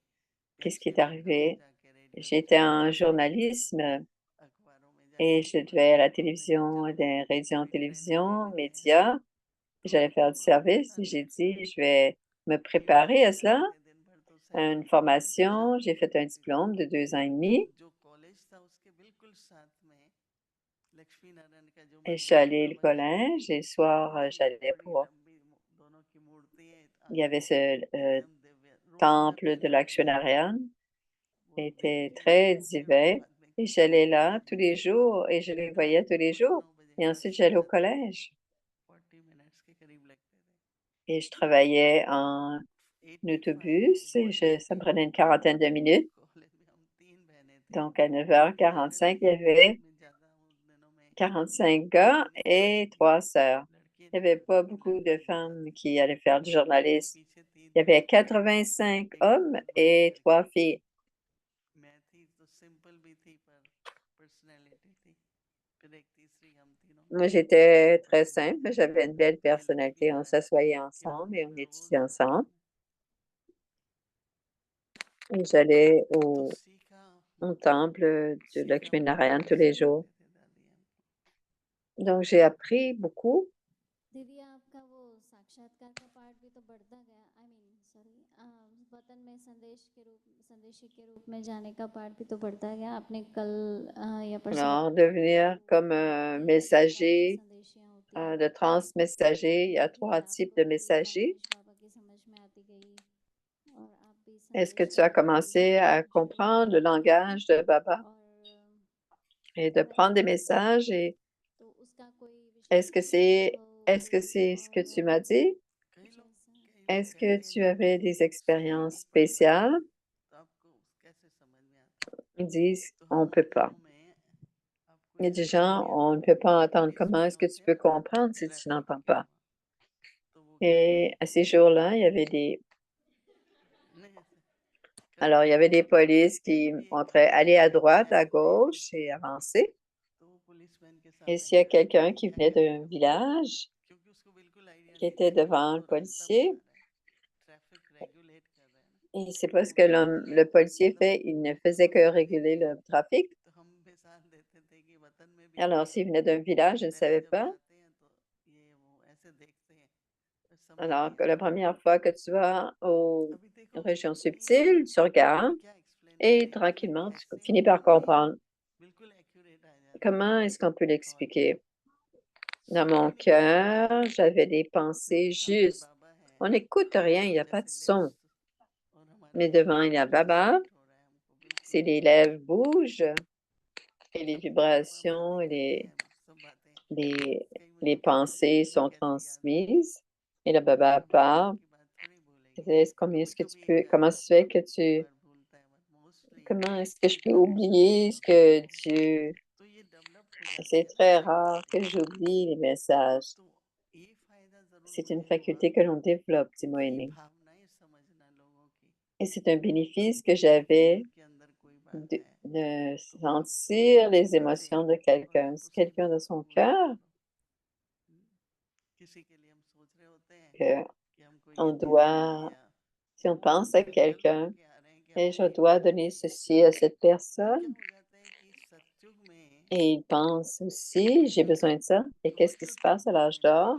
qu'est-ce qui est पेपर हो arrivé? जाके रेडियो J'étais स्टेशन en पे journalisme अखबारों में et जाके je पेपर devais à la पढ़ो तो हमने कहा télévision, चलो des radios अभी ट्रेनिंग télévision, लेने गए हैं médias. तो J'allais faire du बाबा service et परेशान j'ai करते dit, हैं je vais me meeting préparer में à cela. जाते दिन भर तो सैर Une होती है तो formation, शाम j'ai को fait un निकलते थे diplôme de 2 ans et तो demi जो कॉलेज था उसके बिल्कुल साथ में लक्ष्मी नारायण का जो et je suis मंदिर है allée au बाबा की collège et le soir, बड़ी j'allais बड़ी pour. लंबी दोनों की मूर्ति है Il y avait ce एकदम दिव्य रोज temple जाते de जाते जाते Lakshminarayan वो était देखते très फिर वो divin बाद में et कहा j'allais मीटिंग là में tous जाते les jours et je les रात voyais tous को les jours. 8-9 बजे Et बस ensuite, से j'allais au जाते थे collège 40 मिनट्स के करीब लगते थे et je travaillais en 85 autobus et birthday ça पे me prenait une quarantaine de minutes. College में हम 3 बहनें थी Donc, à सारे 9h45, il y लड़के थे avait उसमें ज्यादा उन दिनों में 45 gars बहनें et ज्यादा 3 थी sœurs. लड़के Il n'y avait ज्यादा pas थे beaucoup de लड़कियां ज्यादा femmes थी qui allaient faire du मेरे journalisme. पीछे 3 Il y avait लड़के थे 85 एक hommes बहुत बड़ी et 3 लड़की filles. मैं थी तो सिंपल भी थी पर पर्सनैलिटी थी फिर एक तीसरी हम तीनों Moi, j'étais très बैठते simple, mais थे j'avais une belle ये लक्ष्मी personnalité. On नारायण s'assoyait के ensemble et मंदिर on में रोज étudiait जाते ensemble. थे Et j'allais तो सीखा au temple de सीखा Lakshmi बहुत Narayan tous कुछ les jours. सिखाते थे दादी हमको Donc, j'ai appris beaucoup. दीदी आपका वो साक्षात्कार का पार्ट भी तो बढ़ता गया सॉरी वतन में संदेशी के रूप में जाने का पार्ट भी तो बढ़ता गया आपने कल या परसों Alors, devenir comme un messager, संदेशियाँ होती हैं de transmessager. Il y a 3 types de आपको ये messagers. परवरिश बाबा की समझ में आती गई और आप भी Est-ce que संदेश tu as देने की commencé à शुरू comprendre le langage de Baba और et de prendre des messages? Et तो उसका कोई est-ce que विशेष est-ce que c'est ce que tu m'as dit? कई लोग Est-ce que कहते हैं tu जब avais des सही expériences नहीं पढ़ पाते spéciales? तो आपको कैसे समझ में आता है Ils disent, तो on ne peut हमारे pas. दिनों में आपको Il y a इससे des समझ gens, नहीं on आता ne peut pas entendre. Police Comment est-ce van que tu होते peux हैं comprendre si tu traffic n'entends के pas? वहाँ तो वो कहते Et हैं à ces jours-là, il y avait नहीं ऐसे alors, कहते il y हैं avait des polices qui कभी एक montraient aller à droite, à ऐसे गए थे gauche et avancer. तो वो पुलिस वैन के Et सामने s'il y a खड़े थे quelqu'un कि qui क्या venait करेंगे d'un अब village क्योंकि उसको बिल्कुल आइडिया qui नहीं था était कि वो devant le तो रास्ता बता policier, रहा है ट्रैफिक रेगुलेट कर रहा है ना et c'est pas तो ce वो que कहते थे le policier मतलब fait, il ne faisait que दूसरे थे réguler le trafic. तो हम मिसाल देते थे कि वतन में भी Alors, s'il venait d'un village, je ne पहले savais जब pas. जाते हैं तो ये वो ऐसे देखते हैं तो समझ Alors, नहीं que la आता première fois que tu vas aux अभी देखो régions कितनी subtiles, tu regardes क्या एक्सप्लेन et करें मतलब tranquillement, tu कैसे finis par comprendre. बिल्कुल एक्यूरेट आ जाता है Comment est-ce qu'on peut thought में l'expliquer? Dans सुनने mon में कैसा लगता cœur, है j'avais des pensées लेकिन सामने justes. बाबा है On n'écoute rien, il n'y a pas de जैसे son. लिप्स और Mais devant, il y a Baba. Si les lèvres bougent et les vibrations et les pensées sont transmises, et le Baba part. Comment est-ce que tu peux, comment se fait que comment est-ce que je peux oublier ce que Dieu... C'est très rare que j'oublie les messages. C'est une faculté que l'on développe, dit Moïse. Et c'est un bénéfice que j'avais de sentir les émotions de quelqu'un. Si quelqu'un dans son cœur, on doit, si on pense à quelqu'un, et je dois donner ceci à cette personne, et il pense aussi, j'ai besoin de ça. Et qu'est-ce qui se passe à l'âge d'or?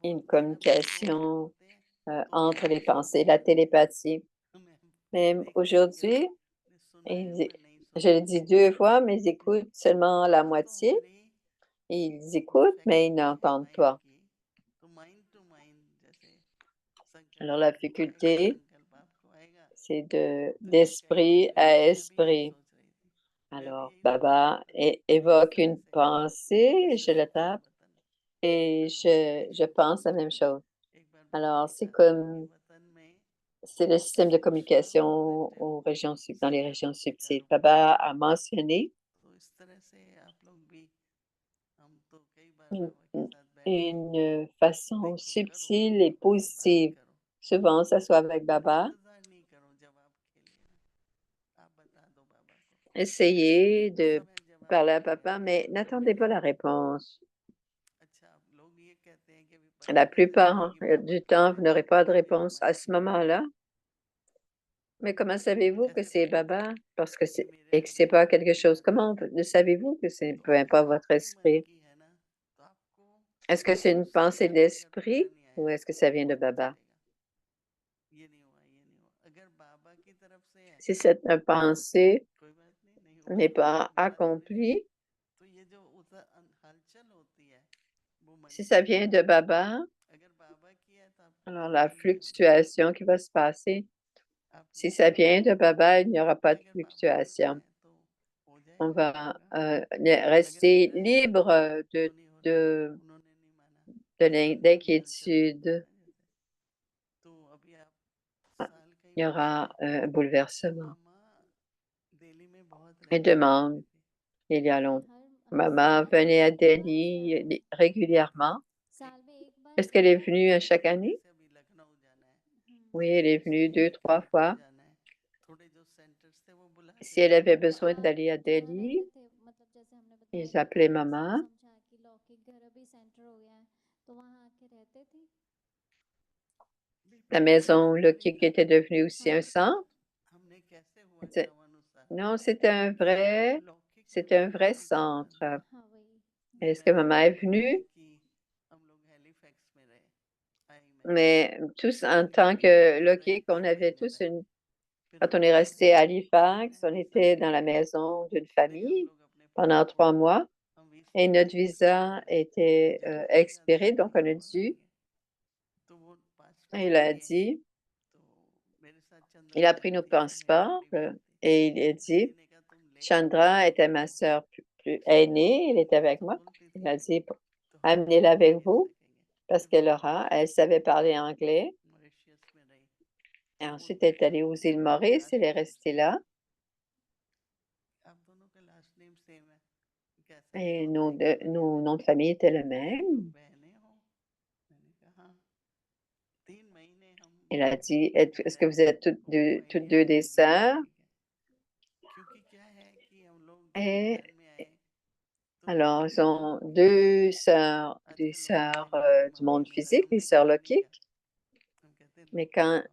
Une communication entre les pensées, la télépathie. Même aujourd'hui, je l'ai dit 2 fois, mais ils écoutent seulement la moitié. Ils écoutent, mais ils n'entendent pas. Alors, la faculté, c'est d'esprit à esprit. Alors, Baba évoque une pensée, je la tape et je pense la même chose. Alors, c'est le système de communication dans les régions subtiles. Baba a mentionné une façon subtile et positive. Souvent, on s'assoit avec Baba. Essayez de parler à Papa, mais n'attendez pas la réponse. La plupart du temps, vous n'aurez pas de réponse à ce moment-là. Mais comment savez-vous que c'est Baba? Parce que c'est pas quelque chose. Comment le savez-vous que c'est peu importe votre esprit? Est-ce que c'est une pensée d'esprit ou est-ce que ça vient de Baba? Si cette pensée n'est pas accomplie, si ça vient de Baba, alors la fluctuation qui va se passer, si ça vient de Baba, il n'y aura pas de fluctuation. On va rester libre d'inquiétude. Il y aura un bouleversement. Et demande, il y a longtemps. Maman venait à Delhi régulièrement. Est-ce qu'elle est venue à chaque année? Oui, elle est venue 2, 3 fois. Si elle avait besoin d'aller à Delhi, ils appelaient maman. La maison Lokik était devenue aussi un centre. Non, c'est un vrai centre. Est-ce que maman est venue? Mais tous, en tant que Lokik, on avait tous quand on est resté à Halifax, on était dans la maison d'une famille pendant 3 mois et notre visa était expiré, donc on a dû. Il a dit, il a pris nos passeports et il a dit, Chandra était ma sœur plus aînée, elle était avec moi. Il a dit, amenez-la avec vous parce elle savait parler anglais. Et ensuite, elle est allée aux îles Maurice, elle est restée là. Et nos noms de famille étaient le même. Elle a dit, est-ce que vous êtes toutes deux des sœurs? Et alors, ils ont 2 sœurs, des sœurs du monde physique, des sœurs Lokik. Mais quand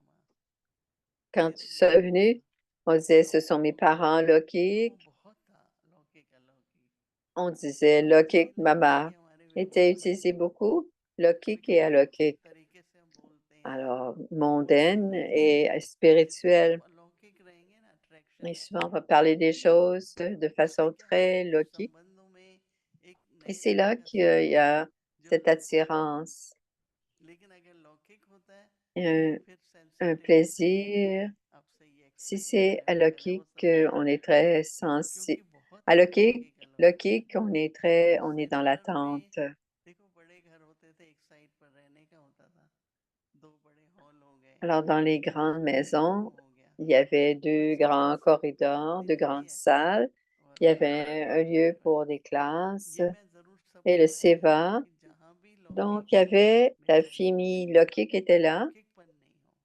tu es venu, on disait, ce sont mes parents Lokik. On disait Lokik, Mama était utilisé beaucoup, Lokik et Alokik. Alors, mondaine et spirituelle. Et souvent, on va parler des choses de façon très logique. Et c'est là qu'il y a cette attirance. un देने plaisir. आपसे ये Si experience c'est à शेयर करें, वो Loki सबसे qu'on बड़ा est था très क्योंकि sensible, बहुत à अलौकिक अलौकिक Loki qu'on est on est dans centre में l'attente. देखो बड़े घर होते थे, एक साइड पर रहने का होता था, दो बड़े हॉल हो गए, Alors, dans les एक grandes क्लासरूम maisons, हो गया, il y avait तो 2 ऐसे grands कॉन्सेप्ट corridors, आते 2 नहीं grandes है salles. और Il y avait un lieu pour des classes ये मैं जरूर et le सबको कह देता हूँ SEVA. कि जहाँ भी Donc, लौकिक il y avait la मिले famille Loki qui était là. लौकिकपन नहीं हो,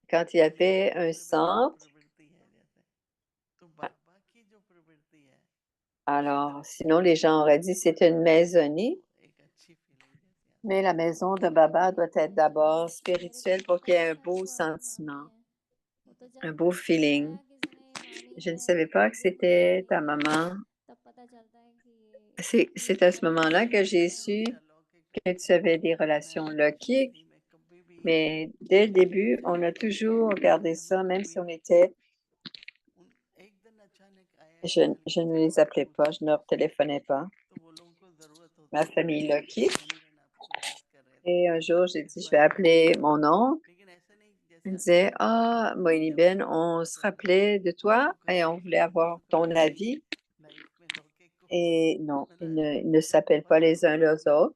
Quand il y ये एक avait un दूसरे बंदे की centre, प्रवृत्ति है जैसे, तो बाबा की जो प्रवृत्ति है उसी alors तरह की sinon les gens auraient dit c'est une maisonnée, तो एक अच्छी फीलिंग जैसी आती mais la maison de Baba doit être d'abord spirituelle pour qu'il y ait un beau sentiment, वो तो un जब beau feeling. बताया किसी ने ये मामी Je ne है savais pas que ये खुशी c'était ta वाली है maman. तब पता चलता है कि ये C'est à ce बहुत moment-là que है। j'ai शुरू su से अलौकिक que रही tu है, avais des मैं relations हमेशा Loki, दी में कभी भी mais dès le début, on a toujours regardé ça, même si on était, एक दिन अचानक आया ख्याल je कि ne चलो les appelais pas, je पूछते ne leur हैं, téléphonais pas, तो वो लोगों को जरूरत ma होती है, famille Loki. एनीवन आपको याद कर रहे थे Et un jour, j'ai इस dit, je vais बारे में, appeler mon oncle. लेकिन ऐसा नहीं Il जैसा disait, अभी ah, Moïni जब Ben, सब on se जब rappelait de toi सुख et और on voulait avoir दुख ton में avis. लाइफ में लौकिक को Et non, है ना, ils ne जब s'appellent pas les बाहरों uns में les होगा autres.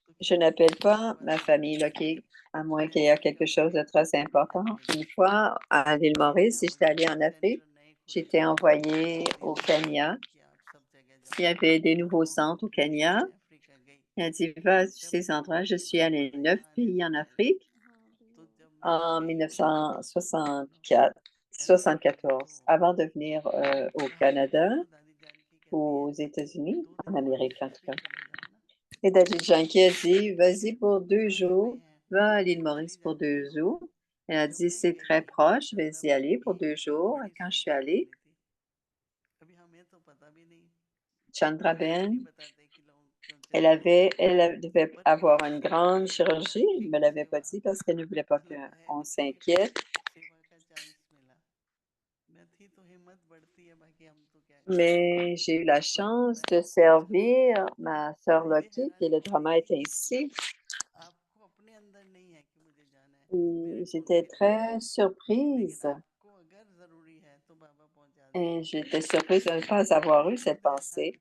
तो Je क्या n'appelle एक pas बार ma मुझे famille याद है, Loki, à moins मैं qu'il y ait quelque chose de Africa très में important. चले गया, Une fois, à l'île नया Maurice, नया si वो j'étais allée en training Afrique, centre नए खुले j'étais थे, envoyée दादी au ने Kenya. बोला कि आप सब जगह Il y जाओ, avait des तो nouveaux वो centres au मेरी Kenya. बहन अफ्रीका गई, Elle a dit, va à tous जब ces endroits. Je suis मुझे allée पता 9 यहाँ आने pays से en पहले, Afrique हाँ भी तो हो जब मैं en गई यू नो 1964, एरोप्लेन में, तो 74, avant de venir au कहा कि Canada, तो दादी जान की कहती aux है États-Unis, 2 दिन en morning Amérique en tout shift पे cas. चले जाओ ना, Et Daddy Yankee a dit, vas-y तो pour 2 jours, बातें हैं va à तो l'île चली Maurice pour जाती deux हैं, और jours. Elle a जब dit, मैं c'est très गई proche, je vais y Chandrababu aller pour की 2 jours. Et बड़ी quand je suis सेवा allée, चली थी, अभी हमें तो पता भी नहीं, Chandra डॉक्टर भी नहीं Ben, बताते कि लोग क्यों चले गए, devait पर avoir une एक grande ये chirurgie. Elle ne अलौकिक me l'avait pas सेवा dit parce qu'elle ne voulait pas मतलब है qu'on नहीं कि s'inquiète. सेवा का चांस मिला, मैं थी तो हिम्मत बढ़ती है, बाकी हम तो क्या कर सकते हैं, Mais j'ai eu la पर chance मैं de जब servir ma sœur मुझे Loki, qui हैरानी le हो रही drama थी était कि ici. आपको अपने अंदर नहीं है कि मुझे जाना है, Et मेरे को j'étais उनकी जरूरत très है, लेकिन surprise. आपको अगर जरूरी है तो बाबा पहुंचा Et देंगे, j'étais surprise de ne pas तो avoir eu cette मैं हर pensée.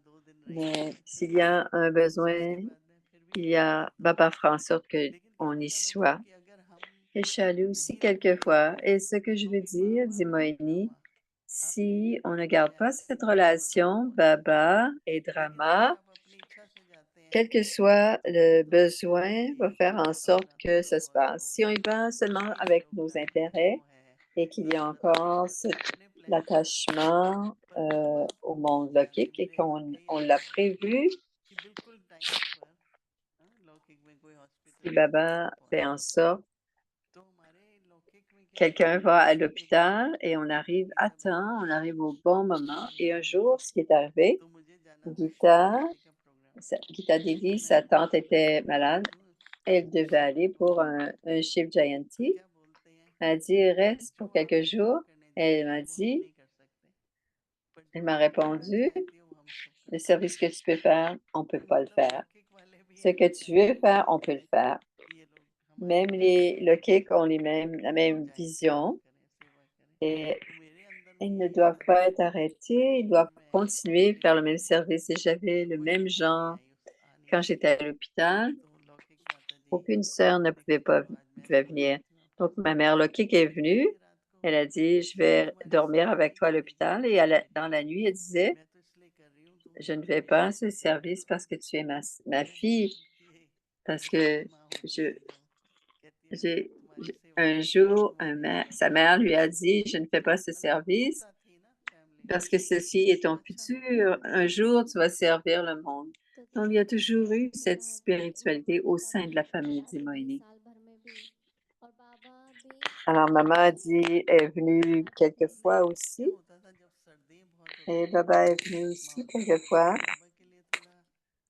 2 दिन रही, Mais फिर s'il y a un besoin, उसके बाद में फिर भी il y गई a नहीं थी, Baba fera en sorte लेकिन qu'on कहने y का मतलब soit. कि अगर हम Et je suis allée aussi नहीं रखते quelques fois. हैं, Et ce que je तो veux भी dire, बाबा dit का Moïni, ड्रामा आपकी si on ne garde चाहे pas आपकी cette जरूरत हो relation, पहुंचाएगा, Baba et लेकिन अगर drama, आप अपनी इच्छा से जाते हैं quel que soit तो फिर le तो उसके besoin, पीछे va faire en sorte अपना que थोड़ा ça se बहुत passe. तो Si on y va seulement शीश avec nos प्रोग्राम है, intérêts वो है, et qu'il y a ज़रूरत है, encore अपने प्लान से जाते हैं, l'attachement पर बाबा au monde पहुंचाने logique et मेरे qu'on कई on l'a अनुभव हैं prévu, कि बिल्कुल टाइम पर, हाँ, लौकिक में कोई हॉस्पिटल si में तो Baba बाबा fait पहुंच en जाते हैं, sorte तो हमारे लौकिक में क्या है, quelqu'un va à एक दिन l'hôpital et on arrive दादी à जब temps, on arrive au Africa bon moment. चली Et un गई jour, ce qui est arrivé, तो मुझे जाना था Gita, शिवरात्रि का प्रोग्राम, Gita Didi, मैं sa tante était अफ्रीका में malade, आई हूँ, elle devait Shiv aller pour जयंती, un Shiv तो Jayanti. क्या बोलते हैं, Elle a dit, reste जो pour quelques आपकी सेवा jours. करने Elle जाते m'a हैं वो हम dit, नहीं कर सकते, पर elle जो m'a आप करना répondu, चाहते हो वो हम सब कर le सकते service हैं, que tu peux faire, on ne peut पर pas le मतलब faire. लौकिक वाले भी Ce que ऐसा tu veux चाहेंगे faire, on peut le faire. कि ये लोग हमारे Même पास les आए, loquiques ont la हम même जाएं, vision सेवा करें, et तो मेरे अंदर में ils ne यही doivent था, pas être arrêtés, ils फिर doivent मैं continuer, faire le même delivery हुई, service. Et j'avais तो le कोई même नहीं चली genre आई आ नहीं quand सकी, j'étais à l'hôpital. तो लौकिक माता जी Aucune sœur ne ने कहा pouvait pas चलो आज मैं pouvait सो venir. जाती हूँ आपके Donc, ma साथ, mère Lokique est फिर venue. एक रात को Elle a dit, je मैं vais तुम्हारी dormir सेवा avec नहीं toi à करी l'hôpital. Et जाएगी dans बेटी, la nuit, elle disait, मैं तो इसलिए कर रही हूँ तुम je ne हमारी vais pas à ce सेवा service करो, parce que tu es ma तो fille, ये parce ऐसी que माँ होती je, है जो कहती है बेटा तुम्हारी सेवा un करनी है, jour, तुम्हारी sa सेवा mère करो, lui a dit, je ne fais pas ce तो service अलौकिकता थी ना फैमिली में, parce que ceci est तो ton अच्छा लगा, futur. Un jour, tu vas servir le monde. तो Donc, किसी il y a ने ऐसा toujours eu बोला cette था कि वो spiritualité au Africa sein de la में famille दादी भी d'Imoini. साल भर में भी और बाबा भी Alors, maman a नहीं dit, est venue आते थे quelques fois क्या aussi. होता था जब सर्दी बहुत Et होती थी, Baba est venu aussi mount Abu quelques में, fois. तो बाबा के लिए थोड़ा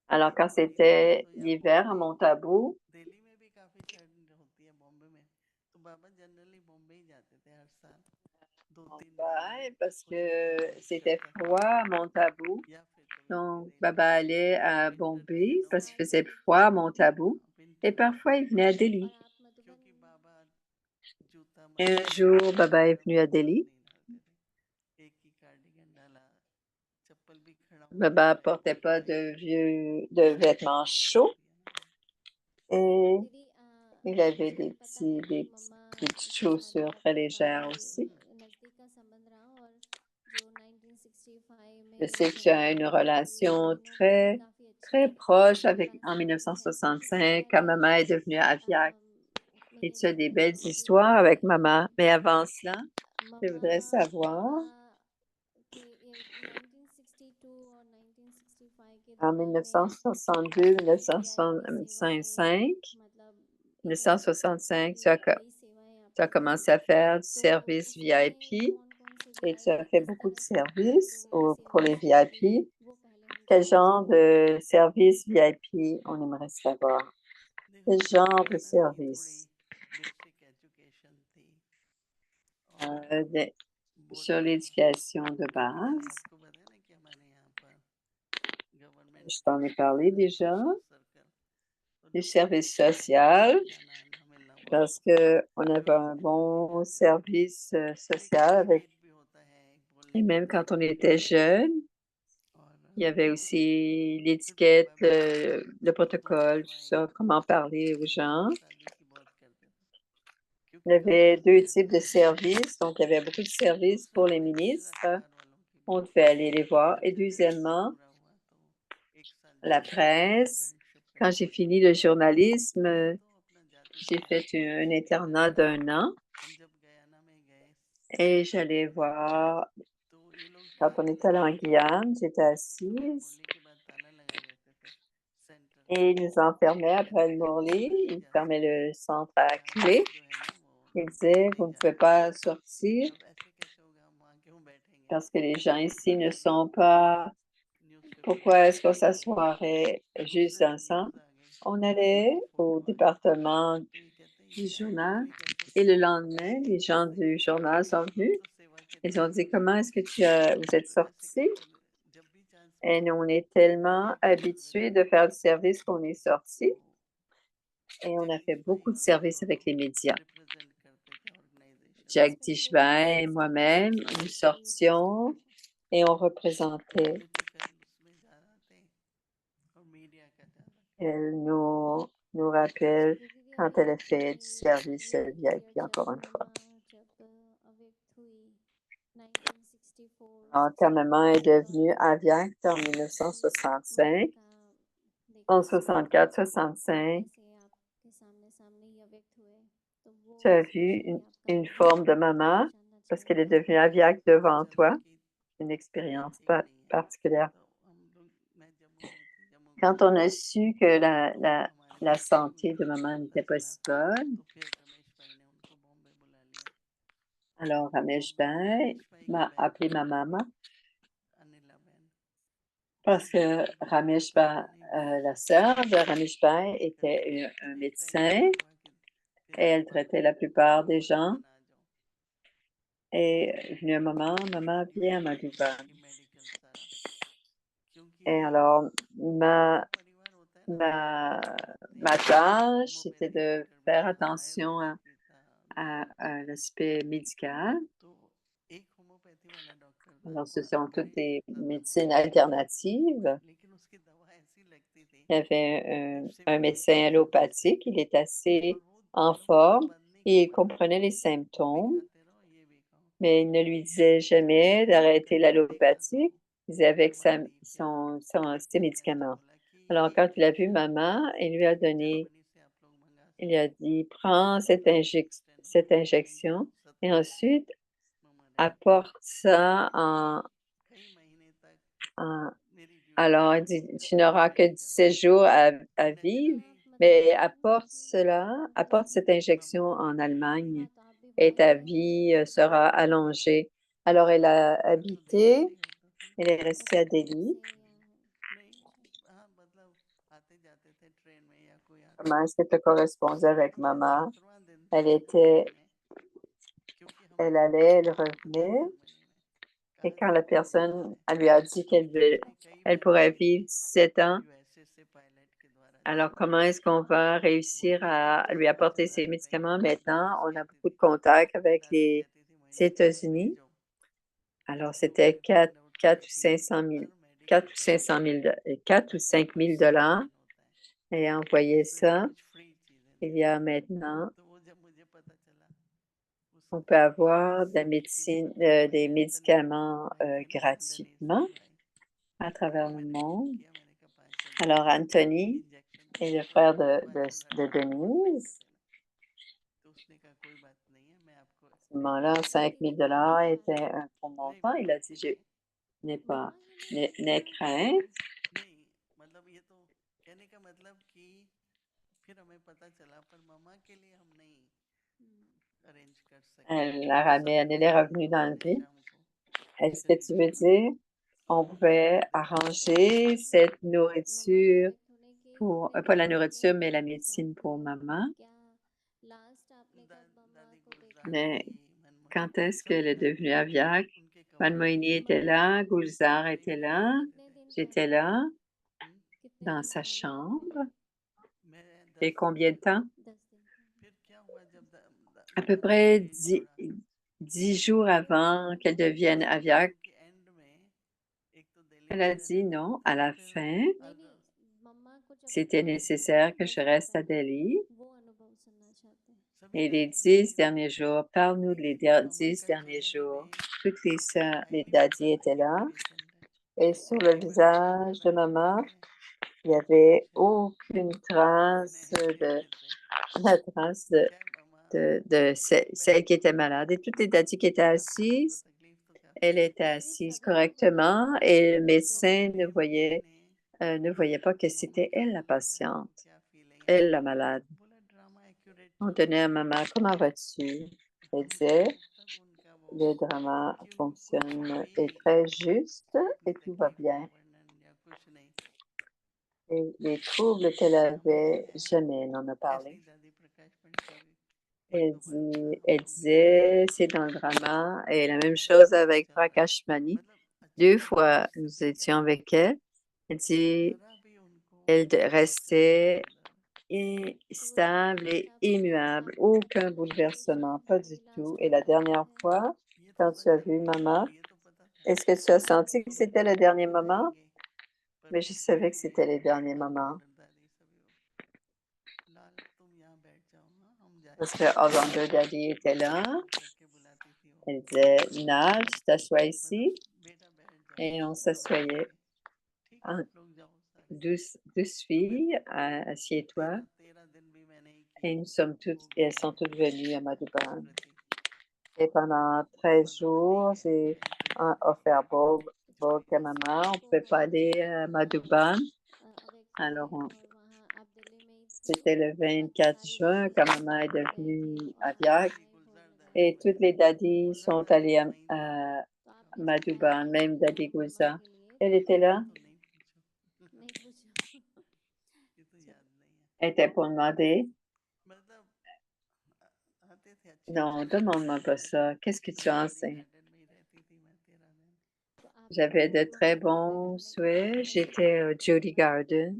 Alors, quand गर्मी होती है, c'était तो या l'hiver à बॉम्बे, Montabou, दिल्ली में भी काफी ठंड होती है, बॉम्बे में, तो बाबा जनरली बॉम्बे ही जाते थे हर साल, 2-3 महीने parce हो जाता que था, मिस c'était करता था, froid à Montabou. या फिर कभी कभी Donc, दिल्ली, Baba allait à विंटर के Bombay दिनों parce में, qu'il faisait साल froid à भर में Montabou. Et विंटर में, parfois, il venait à और Delhi. आप मधुबन क्योंकि बाबा Un jour, Baba est venu à Delhi. Baba portait pas de vêtements chauds et दीदी il avait des petites chaussures très légères aussi. नज़दीक का संबंध रहा और जो 1965 में Je sais que tu जब as une शादी हुई relation दोनों भी très, काफ़ी अच्छी très थी proche और en ट्रांसफ़र भी है उससे 1965 quand पहले maman est devenue aviaque. Et मेरे tu as des belles शादी histoires के avec maman. Mais avant cela, je मम्मा voudrais savoir, के ये 1962 और 1965 के en दौरान में VIP सेवाएं 1962-1965, मतलब इधर 1965, काफ़ी बड़ी सेवाएं tu as आपकी थी commencé à faire du तो service उसमें VIP कौन-कौन से et tu as VIP fait किस beaucoup de तरह से आपकी services प्रोग्राम pour les सेवाएं होती थी VIP. वो पहले हम Quel जानना genre चाहेंगे de service VIP on aimerait savoir? Quel genre de service? De- sur l'éducation de base. Je t'en ai parlé déjà. Du service social, parce qu'on avait un bon service social avec, et même quand on était jeune, il y avait aussi l'étiquette, le protocole, tout ça, comment parler aux gens. Il y avait 2 types de services, donc il y avait beaucoup de services pour les ministres. On devait aller les voir. Et deuxièmement, la presse. Quand j'ai fini le journalisme, j'ai fait un internat d'1 an et j'allais voir. Quand on est allé en Guyane, j'étais assise et ils nous enfermaient après le Morlaix. Ils fermaient le centre à clé. Ils disaient, vous ne pouvez pas sortir parce que les gens ici ne sont pas. Pourquoi est-ce qu'on s'assoirait juste ensemble? On allait au département du journal et le lendemain, les gens du journal sont venus. Ils ont dit, comment est-ce que vous êtes sortis? Et nous, on est tellement habitués de faire du service qu'on est sortis. Et on a fait beaucoup de services avec les médias. Jagdish Bhai et moi-même, nous sortions et on représentait. Elle nous rappelle quand elle a fait du service VIP, encore une fois. Alors, quand maman est devenue aviaque en 1965, en 64-65, tu as vu une forme de maman parce qu'elle est devenue aviaque devant toi. Une expérience particulière. Quand on a su que la santé de maman n'était pas si bonne, alors Ramesh Bhai m'a appelé ma maman parce que Ramesh Bhai, la sœur de Ramesh Bhai était un médecin et elle traitait la plupart des gens. Et est venu un moment, maman, viens à Madhuban. Et alors, ma tâche, c'était de faire attention à l'aspect médical. Alors, ce sont toutes des médecines alternatives. Il y avait un médecin allopathique, il est assez en forme et il comprenait les symptômes, mais il ne lui disait jamais d'arrêter l'allopathie. Il disait avec ses médicaments. Alors, quand il a vu maman, il lui a dit, prends cette injection et ensuite apporte ça alors, il dit, tu n'auras que 17 jours à vivre, mais apporte cette injection en Allemagne et ta vie sera allongée. Alors, elle a habité, elle est restée à Delhi. Comment est-ce que tu correspondais avec maman? Elle allait, elle revenait. Et quand la personne elle lui a dit qu'elle pourrait vivre 17 ans, Alors, comment est-ce qu'on va réussir à lui apporter ces médicaments maintenant? On a beaucoup de contacts avec les États-Unis. Alors, c'était 4 ou 500 000, 4 ou 500 000, 4 ou 5 000 $ et envoyer ça. Il y a maintenant, on peut avoir de la médecine, des médicaments gratuitement à travers le monde. Alors, Anthony est le frère de Denise. À ce moment-là, 5 000 $ était un gros montant. Il a dit, je n'ai pas, n'aie crainte. नहीं मतलब ये तो कहने का मतलब कि फिर हमें पता चला पर मम्मा के लिए हम नहीं अरेंज कर सके Elle la ramène, elle est revenue dans le vie. शाम को Est-ce que tu veux dire on pouvait arranger cette nourriture pour, pas la nourriture, mais la médecine pour maman? दादी गुलजार Mais जी मनमोहन quand est-ce सब qu'elle est इधर devenue थे aviaque? उनके कमरे Manmohini était là, Gulzar était là, j'étais là, dans sa chambre. मैं Et 10 combien de temps? 10 दिन फिर क्या हुआ जब À peu दादी près ने 10 jours avant qu'elle devienne aviaque. के एंड में एक तो दिल्ली Elle में a रहने dit non, à la fin, नहीं नहीं मम्मा को जब c'était अभी nécessaire que 10 je दिन reste à पहले Delhi. वो अनुभव सुनना चाहते हैं सभी Et les दादी 10 derniers jours, parle-nous les 10 derniers jours. Toutes les sœurs, les daddies étaient là. Et sur le visage de maman, il n'y avait aucune trace la trace de celle qui était malade. Et toutes les daddies qui étaient assises, elle était assise correctement et le médecin ne voyait pas que c'était elle la patiente, elle la malade. On donnait à maman, comment vas-tu? Elle disait, le drama fonctionne, est très juste et tout va bien. Et les troubles qu'elle avait, jamais elle n'en a parlé. Elle disait, c'est dans le drama. Et la même chose avec Prakash Mani. 2 fois, nous étions avec elle. Elle dit, elle restait stable et immuable, aucun bouleversement, pas du tout. Et la dernière fois, quand tu as vu maman, est-ce que tu as senti que c'était le dernier moment? Mais je savais que c'était les derniers moments. Parce que Alexander Daddy était là. Elle disait, Nal, tu t'assois ici. Et on s'assoyait. En 12 filles, assieds-toi. Et nous sommes toutes, et elles sont toutes venues à Madhuban. Et pendant 13 jours, j'ai offert Bog à maman. On ne pouvait pas aller à Madhuban. Alors, c'était le 24 juin quand maman est devenue aviaque. Et toutes les daddies sont allées à Madhuban, même Daddy Gulzar. Elle était là? नहीं पूछो Elle était pour demander. Non, demande-moi pas ça. Qu'est-ce que tu enseignes? J'avais de très bons souhaits. J'étais au Jody Garden.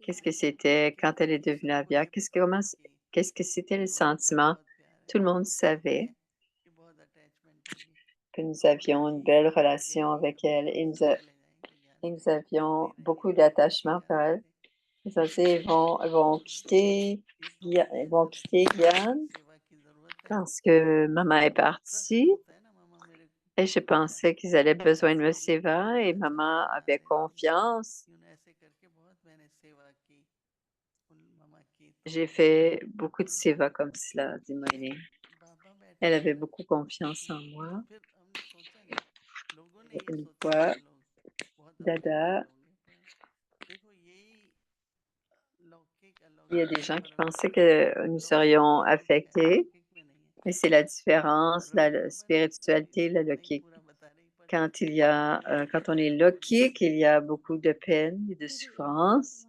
Qu'est-ce que c'était quand elle est devenue aviaque? Qu'est-ce que c'était le sentiment? Tout le monde savait que nous avions une belle relation avec elle et nous avions beaucoup d'attachement pour elle. Ils ont dit, ils vont quitter Guyane parce que maman est partie. Et je pensais qu'ils allaient besoin de me Seva et maman avait confiance. J'ai fait beaucoup de Seva comme cela, dit Moïne. Elle avait beaucoup confiance en moi. Et une fois, Dada, il y a des gens qui pensaient que nous serions affectés, mais c'est la différence, la spiritualité, la logique. Quand on est logique, il y a beaucoup de peine et de souffrance.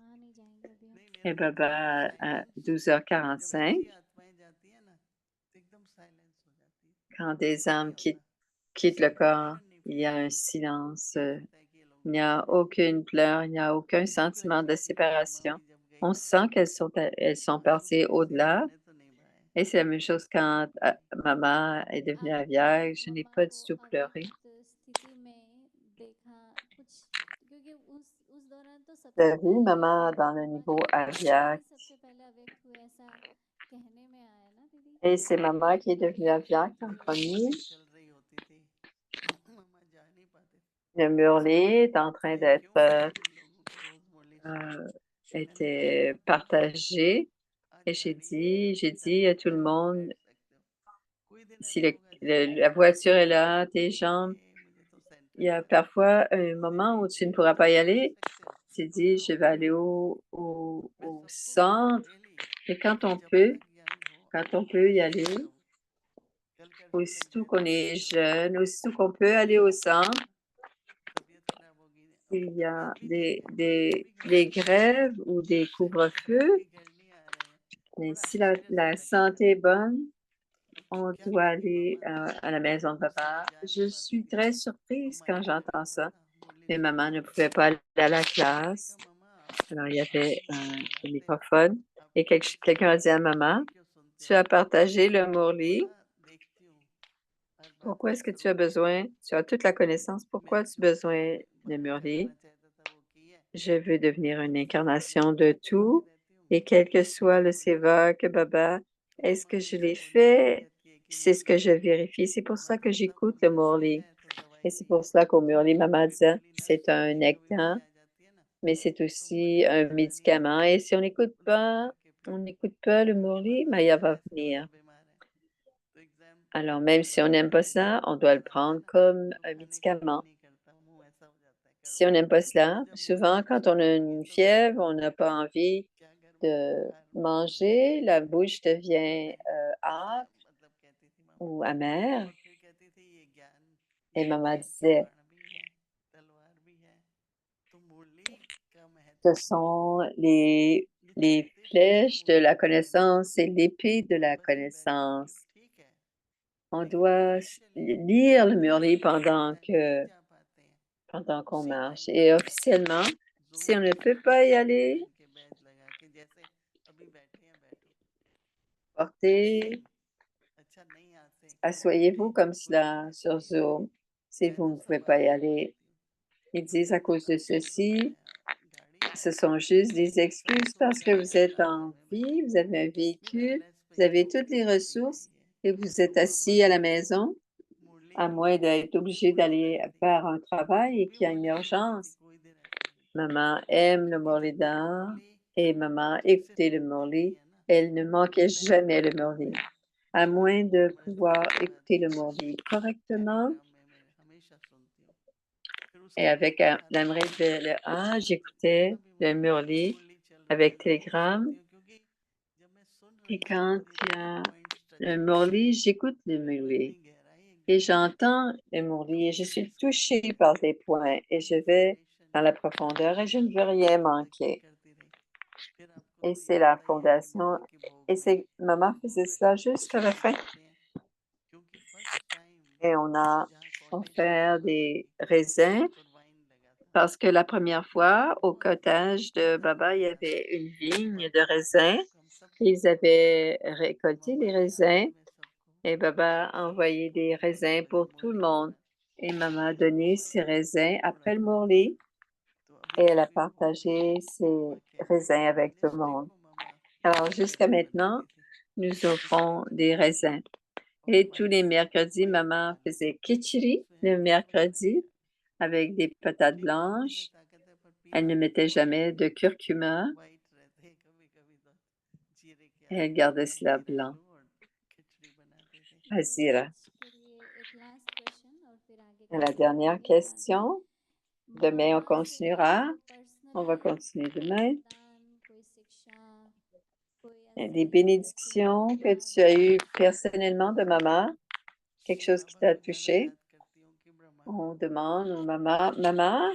Et Baba, à 12h45, quand des âmes quittent le corps, il y a un silence Il n'y a aucune pleur, il n'y a aucun sentiment de séparation. On sent qu'elles sont passées au-delà. Et c'est la même chose quand maman est devenue la Vierge. Je n'ai pas du tout pleuré. Vous avez vu maman dans le niveau aviaque. Et c'est maman qui est devenue aviaque en premier. Le Murli est en train d'être était partagé. Et j'ai dit à tout le monde, si la voiture est là, tes jambes, il y a parfois un moment où tu ne pourras pas y aller. Tu dis, je vais aller au centre. Et quand on peut y aller, aussitôt qu'on est jeune, aussitôt qu'on peut aller au centre, il y a des grèves ou des couvre-feux. Mais si la santé est bonne, on doit aller à la maison de papa. Je suis très surprise quand j'entends ça. Mais maman ne pouvait pas aller à la classe. Alors, il y avait un microphone et quelqu'un a dit à maman, tu as partagé le Murli. Pourquoi est-ce que tu as besoin? Tu as toute la connaissance. Pourquoi tu as besoin de Murli? Je veux devenir une incarnation de tout. Et quel que soit le Seva, que Baba, est-ce que je l'ai fait? C'est ce que je vérifie. C'est pour ça que j'écoute le Murli. Et c'est pour cela qu'au Murli, maman disait, c'est un nectar, mais c'est aussi un médicament. Et si on n'écoute pas le Murli, Maya va venir. Alors, même si on n'aime pas ça, on doit le prendre comme un médicament. Si on n'aime pas cela, souvent, quand on a une fièvre, on n'a pas envie de manger, la bouche devient âpre ou amère. Et maman disait, ce sont les flèches de la connaissance et l'épée de la connaissance. On doit lire le Murli pendant qu'on marche. Et officiellement, si on ne peut pas y aller, asseyez-vous comme cela sur Zoom si vous ne pouvez pas y aller. Ils disent à cause de ceci, ce sont juste des excuses parce que vous êtes en vie, vous avez un véhicule, vous avez toutes les ressources et vous êtes assis à la maison, à moins d'être obligé d'aller faire un travail et qu'il y a une urgence. Maman aime le Murli d'art et maman écoutait le Murli. Elle ne manquait jamais le Murli. À moins de pouvoir écouter le Murli correctement et avec l'Amrit de j'écoutais le Murli avec Telegram. Et quand il y a le Murli, j'écoute le Murli et j'entends le Murli et je suis touchée par les points et je vais dans la profondeur et je ne veux rien manquer. Et c'est la fondation. Et maman faisait cela jusqu'à la fin. Et on a offert des raisins parce que la première fois, au cottage de Baba, il y avait une vigne de raisins. Ils avaient récolté les raisins et Baba a envoyé des raisins pour tout le monde. Et maman a donné ces raisins après le Murli et elle a partagé ces raisins avec tout le monde. Alors, jusqu'à maintenant, nous offrons des raisins. Et tous les mercredis, maman faisait kitchiri le mercredi avec des patates blanches. Elle ne mettait jamais de curcuma. Elle gardait cela blanc. Azira. Et la dernière question. Demain, on continuera. On va continuer demain. Des bénédictions que tu as eues personnellement de maman, quelque chose qui t'a touché. On demande aux mamans, maman,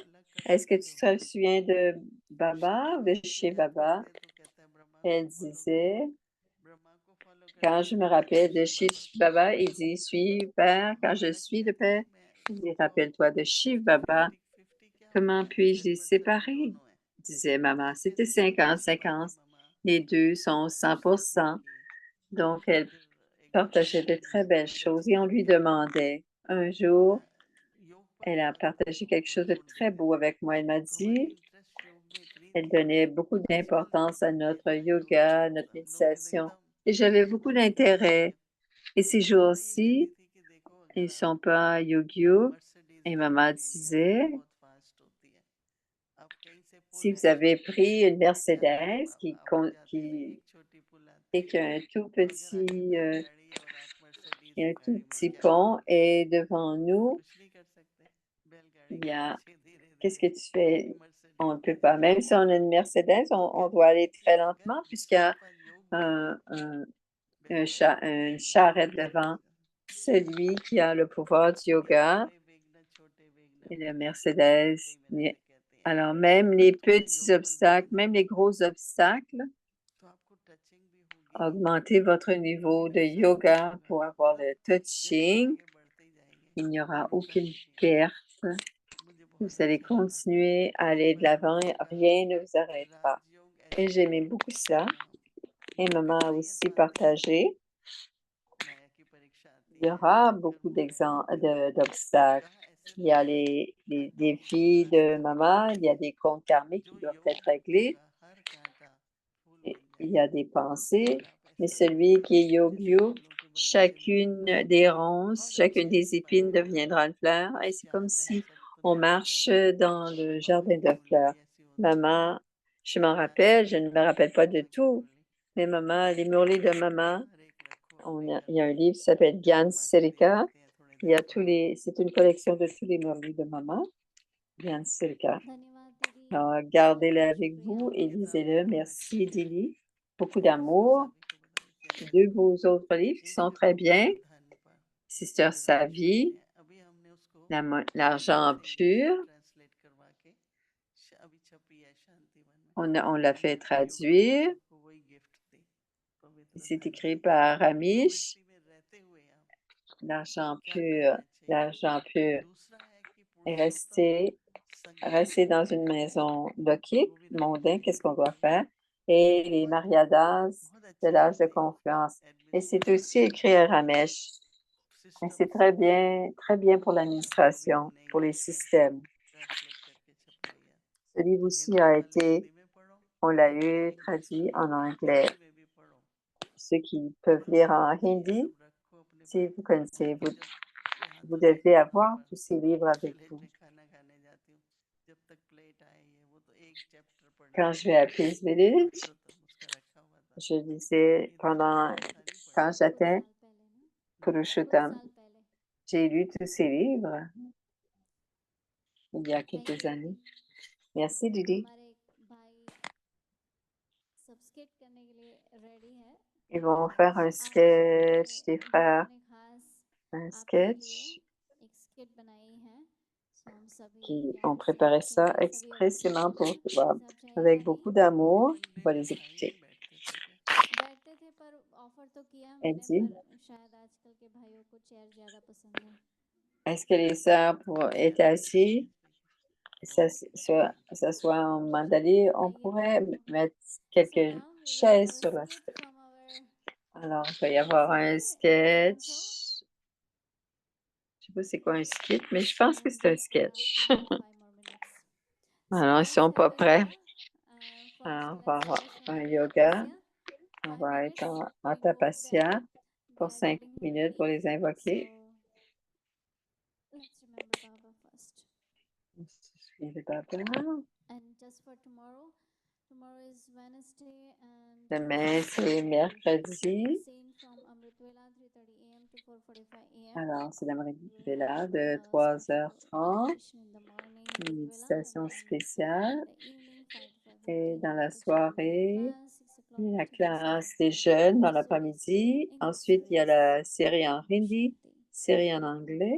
est-ce que tu te souviens de Baba ou de chez Baba? Elle disait, quand je me rappelle de Shiv Baba, il dit, suis Père. Quand je suis le Père, il dit, rappelle-toi de Shiv Baba. Comment puis-je les séparer? Disait maman. C'était 50-50. Les deux sont 100%. Donc, elle partageait de très belles choses et on lui demandait. Un jour, elle a partagé quelque chose de très beau avec moi. Elle m'a dit, elle donnait beaucoup d'importance à notre yoga, notre méditation. Et j'avais beaucoup d'intérêt. Et ces jours-ci, ils ne sont pas yogi. Et maman disait, si vous avez pris une Mercedes qui et qui a un tout petit pont et devant nous, il y a qu'est-ce que tu fais? On ne peut pas. Même si on a une Mercedes, on doit aller très lentement puisqu'il y a une charrette devant celui qui a le pouvoir du yoga et la Mercedes. Alors, même les petits obstacles, même les gros obstacles, augmentez votre niveau de yoga pour avoir le touching. Il n'y aura aucune perte. Vous allez continuer à aller de l'avant et rien ne vous arrêtera. Et j'aimais beaucoup ça. Et maman a aussi partagé. Il y aura beaucoup d'obstacles. Il y a les défis de maman, il y a des comptes karmiques qui doivent être réglés. Il y a des pensées, mais celui qui est yogi, chacune des ronces, chacune des épines deviendra une fleur. Et c'est comme si on marche dans le jardin de fleurs. Maman, je m'en rappelle, je ne me rappelle pas de tout, mais maman, les murlis de maman, il y a un livre qui s'appelle Gyan Sirika. C'est une collection de tous les murlis de maman. Gyan Sirika. Alors, gardez-le avec vous et lisez-le. Merci, Dili. Beaucoup d'amour. Deux beaux autres livres qui sont très bien. Sister Savvy, L'argent pur. On l'a fait traduire. C'est écrit par Ramesh. L'argent pur est rester dans une maison loquée, mondaine, qu'est-ce qu'on doit faire? Et les Mariadas de l'âge de confiance. Et c'est aussi écrit à Ramesh. Et c'est très bien pour l'administration, pour les systèmes. Ce livre aussi on l'a eu traduit en anglais. Ceux qui peuvent lire en hindi, si vous connaissez, vous devez avoir tous ces livres avec vous. Quand je vais à Peace Village, je lisais quand j'atteins Purushottam, j'ai lu tous ces livres il y a quelques années. Merci, Didi. Ils vont faire un sketch des frères. Un sketch qui ont préparé ça expressément pour toi, avec beaucoup d'amour. On va les écouter. Elle dit, est-ce que les sœurs étaient assis, s'assoient en mandali, on pourrait mettre quelques chaises sur la tête. Alors, il va y avoir un sketch. Je ne sais pas c'est quoi un sketch, mais je pense que c'est un sketch. Alors, ils ne sont pas prêts. Alors, on va avoir un yoga. On va être en tapasya pour 5 minutes pour les invoquer. On se souvient de Baba. Demain, c'est mercredi. Alors, c'est l'Amrit Vela de 3h30. Une méditation spéciale. Et dans la soirée, il y a la classe des jeunes dans l'après-midi. Ensuite, il y a la série en hindi, série en anglais.